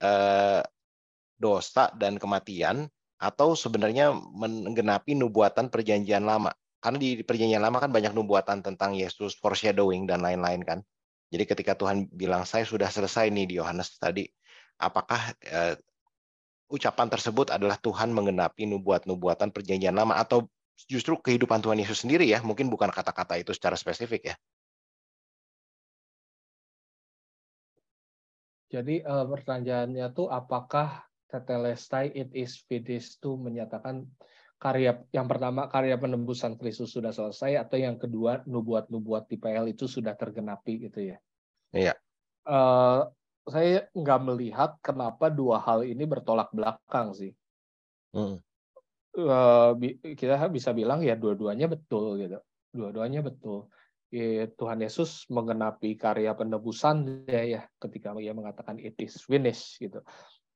dosa dan kematian, atau sebenarnya menggenapi nubuatan perjanjian lama? Karena di perjanjian lama kan banyak nubuatan tentang Yesus, foreshadowing dan lain-lain kan. Jadi ketika Tuhan bilang saya sudah selesai nih di Yohanes tadi, apakah ucapan tersebut adalah Tuhan menggenapi nubuatan perjanjian lama, atau justru kehidupan Tuhan Yesus sendiri ya, mungkin bukan kata-kata itu secara spesifik ya? Jadi pertanyaannya tuh apakah tetelestai it is finished itu menyatakan karya yang pertama, karya penebusan Kristus sudah selesai, atau yang kedua nubuat-nubuat di PL itu sudah tergenapi gitu ya? Iya. Saya nggak melihat kenapa dua hal ini bertolak belakang sih. Kita bisa bilang ya dua-duanya betul gitu, dua-duanya betul. Tuhan Yesus menggenapi karya penebusan ya ketika ia mengatakan it is finished gitu.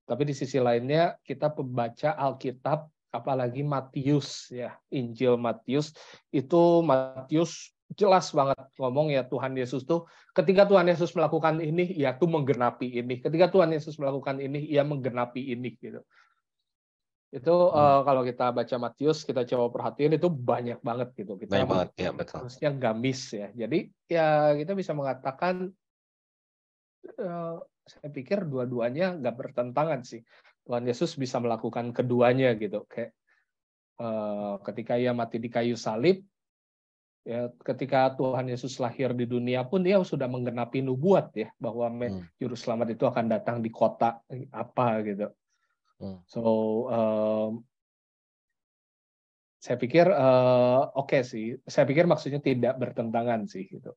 Tapi di sisi lainnya kita pembaca Alkitab, apalagi Matius ya, Injil Matius itu Matius jelas banget ngomong ya Tuhan Yesus tuh ketika Tuhan Yesus melakukan ini ya tuh menggenapi ini. Ketika Tuhan Yesus melakukan ini ia menggenapi ini gitu. Itu kalau kita baca Matius, kita coba perhatiin itu banyak banget gitu. Kita banyak banget ya, betul. Harusnya nggak miss ya. Jadi ya kita bisa mengatakan saya pikir dua-duanya nggak bertentangan sih. Tuhan Yesus bisa melakukan keduanya gitu. Kayak ketika ia mati di kayu salib, ya ketika Tuhan Yesus lahir di dunia pun dia sudah menggenapi nubuat ya bahwa juru selamat itu akan datang di kota apa gitu. So saya pikir oke sih. Saya pikir maksudnya tidak bertentangan sih gitu.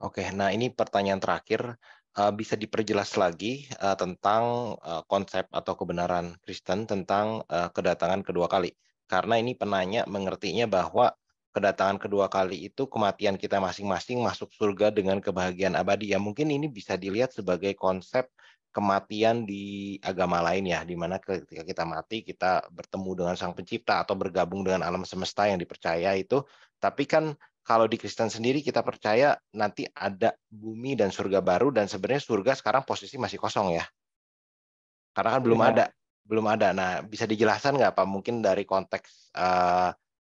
Oke, nah ini pertanyaan terakhir. bisa diperjelas lagi tentang konsep atau kebenaran Kristen tentang kedatangan kedua kali. Karena ini penanya mengertinya bahwa kedatangan kedua kali itu kematian kita masing-masing masuk surga dengan kebahagiaan abadi. Ya mungkin ini bisa dilihat sebagai konsep kematian di agama lain ya, di mana ketika kita mati kita bertemu dengan Sang Pencipta atau bergabung dengan alam semesta yang dipercaya itu. Tapi kan kalau di Kristen sendiri kita percaya nanti ada bumi dan surga baru, dan sebenarnya surga sekarang posisi masih kosong ya. Karena kan belum Ya. ada. Nah, bisa dijelaskan nggak Pak mungkin dari konteks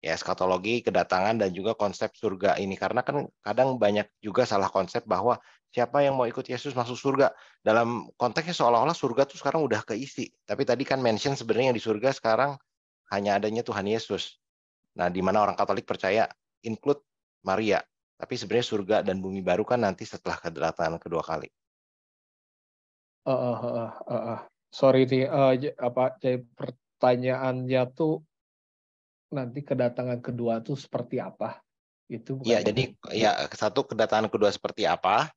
ya eskatologi, kedatangan dan juga konsep surga ini, karena kan kadang banyak juga salah konsep bahwa siapa yang mau ikut Yesus masuk surga. Dalam konteksnya seolah-olah surga tuh sekarang udah keisi. Tapi tadi kan mention sebenarnya yang di surga sekarang hanya adanya Tuhan Yesus. Nah, di mana orang Katolik percaya include Maria. Tapi sebenarnya surga dan bumi baru kan nanti setelah kedatangan kedua kali. Sorry nih, jadi pertanyaannya tuh nanti kedatangan kedua tuh seperti apa? Itu bukan Iya, ya? jadi ya satu kedatangan kedua seperti apa,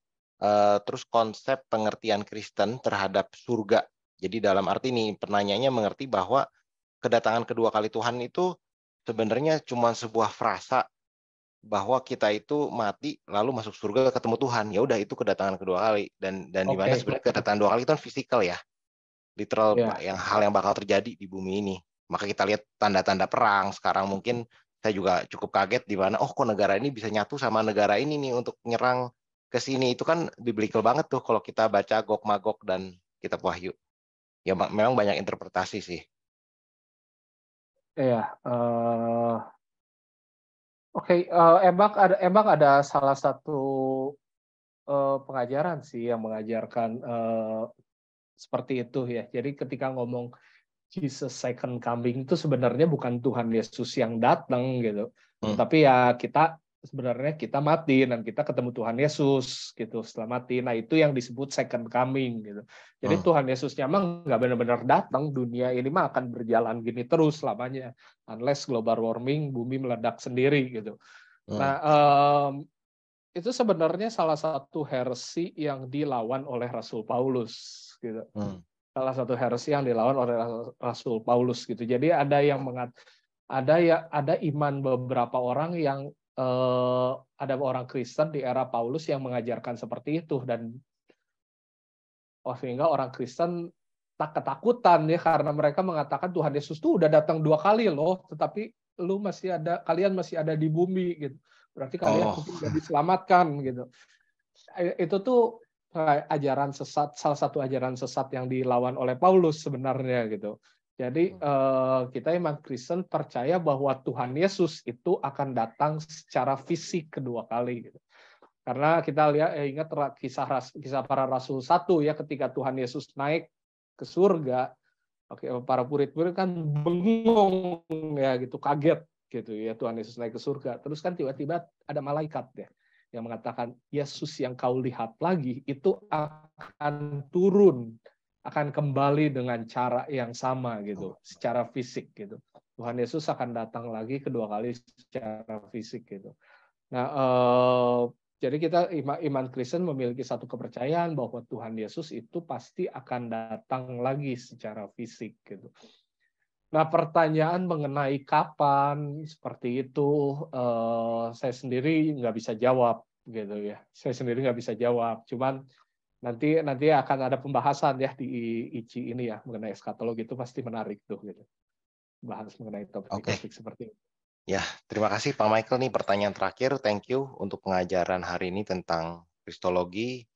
terus konsep pengertian Kristen terhadap surga. Jadi dalam arti ini pertanyaannya mengerti bahwa kedatangan kedua kali Tuhan itu sebenarnya cuma sebuah frasa bahwa kita itu mati lalu masuk surga ketemu Tuhan. Ya udah itu kedatangan kedua kali, dan di mana Oke, sebenarnya kedatangan dua kali itu kan fisikal ya, literal ya. hal yang bakal terjadi di bumi ini. Maka kita lihat tanda-tanda perang sekarang. Mungkin saya juga cukup kaget di mana kok negara ini bisa nyatu sama negara ini nih untuk nyerang ke sini. Itu kan biblical banget tuh kalau kita baca Gog Magog dan kitab Wahyu. Ya memang banyak interpretasi sih. Iya. Oke, emang ada salah satu pengajaran sih yang mengajarkan seperti itu ya. Jadi ketika ngomong Jesus second coming itu sebenarnya bukan Tuhan Yesus yang datang gitu. Tapi ya sebenarnya kita mati dan kita ketemu Tuhan Yesus gitu setelah mati. Nah, itu yang disebut second coming gitu. Jadi Tuhan Yesusnya mah nggak benar-benar datang, dunia ini mah akan berjalan gini terus selamanya unless global warming, bumi meledak sendiri gitu. Nah, itu sebenarnya salah satu heresi yang dilawan oleh Rasul Paulus gitu. Salah satu heresi yang dilawan oleh Rasul Paulus gitu. Jadi ada iman beberapa orang yang ada orang Kristen di era Paulus yang mengajarkan seperti itu, dan sehingga orang Kristen tak ketakutan ya karena mereka mengatakan Tuhan Yesus tuh udah datang 2 kali loh, tetapi kalian masih ada di bumi gitu. Berarti kalian sudah diselamatkan gitu. Itu tuh ajaran sesat, salah satu ajaran sesat yang dilawan oleh Paulus sebenarnya gitu. Jadi kita iman Kristen percaya bahwa Tuhan Yesus itu akan datang secara fisik kedua kali gitu. Karena kita ingat kisah para rasul 1 ya, ketika Tuhan Yesus naik ke surga, para murid-murid kan bengong ya gitu, kaget gitu ya Tuhan Yesus naik ke surga. Terus kan tiba-tiba ada malaikat ya yang mengatakan Yesus yang kau lihat lagi itu akan turun, akan kembali dengan cara yang sama gitu, secara fisik gitu. Tuhan Yesus akan datang lagi kedua kali secara fisik gitu. Nah, jadi kita iman Kristen memiliki satu kepercayaan bahwa Tuhan Yesus itu pasti akan datang lagi secara fisik gitu. Nah, pertanyaan mengenai kapan seperti itu, saya sendiri nggak bisa jawab gitu ya. Saya sendiri nggak bisa jawab. Cuman nanti akan ada pembahasan ya di ICI ini ya mengenai eskatologi, itu pasti menarik tuh gitu. Bahas mengenai topik-topik seperti itu. Ya, terima kasih Pak Michael nih, pertanyaan terakhir. Thank you untuk pengajaran hari ini tentang Kristologi,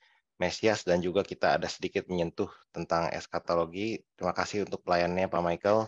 Mesias, dan juga kita ada sedikit menyentuh tentang eskatologi. Terima kasih untuk pelayanannya Pak Michael.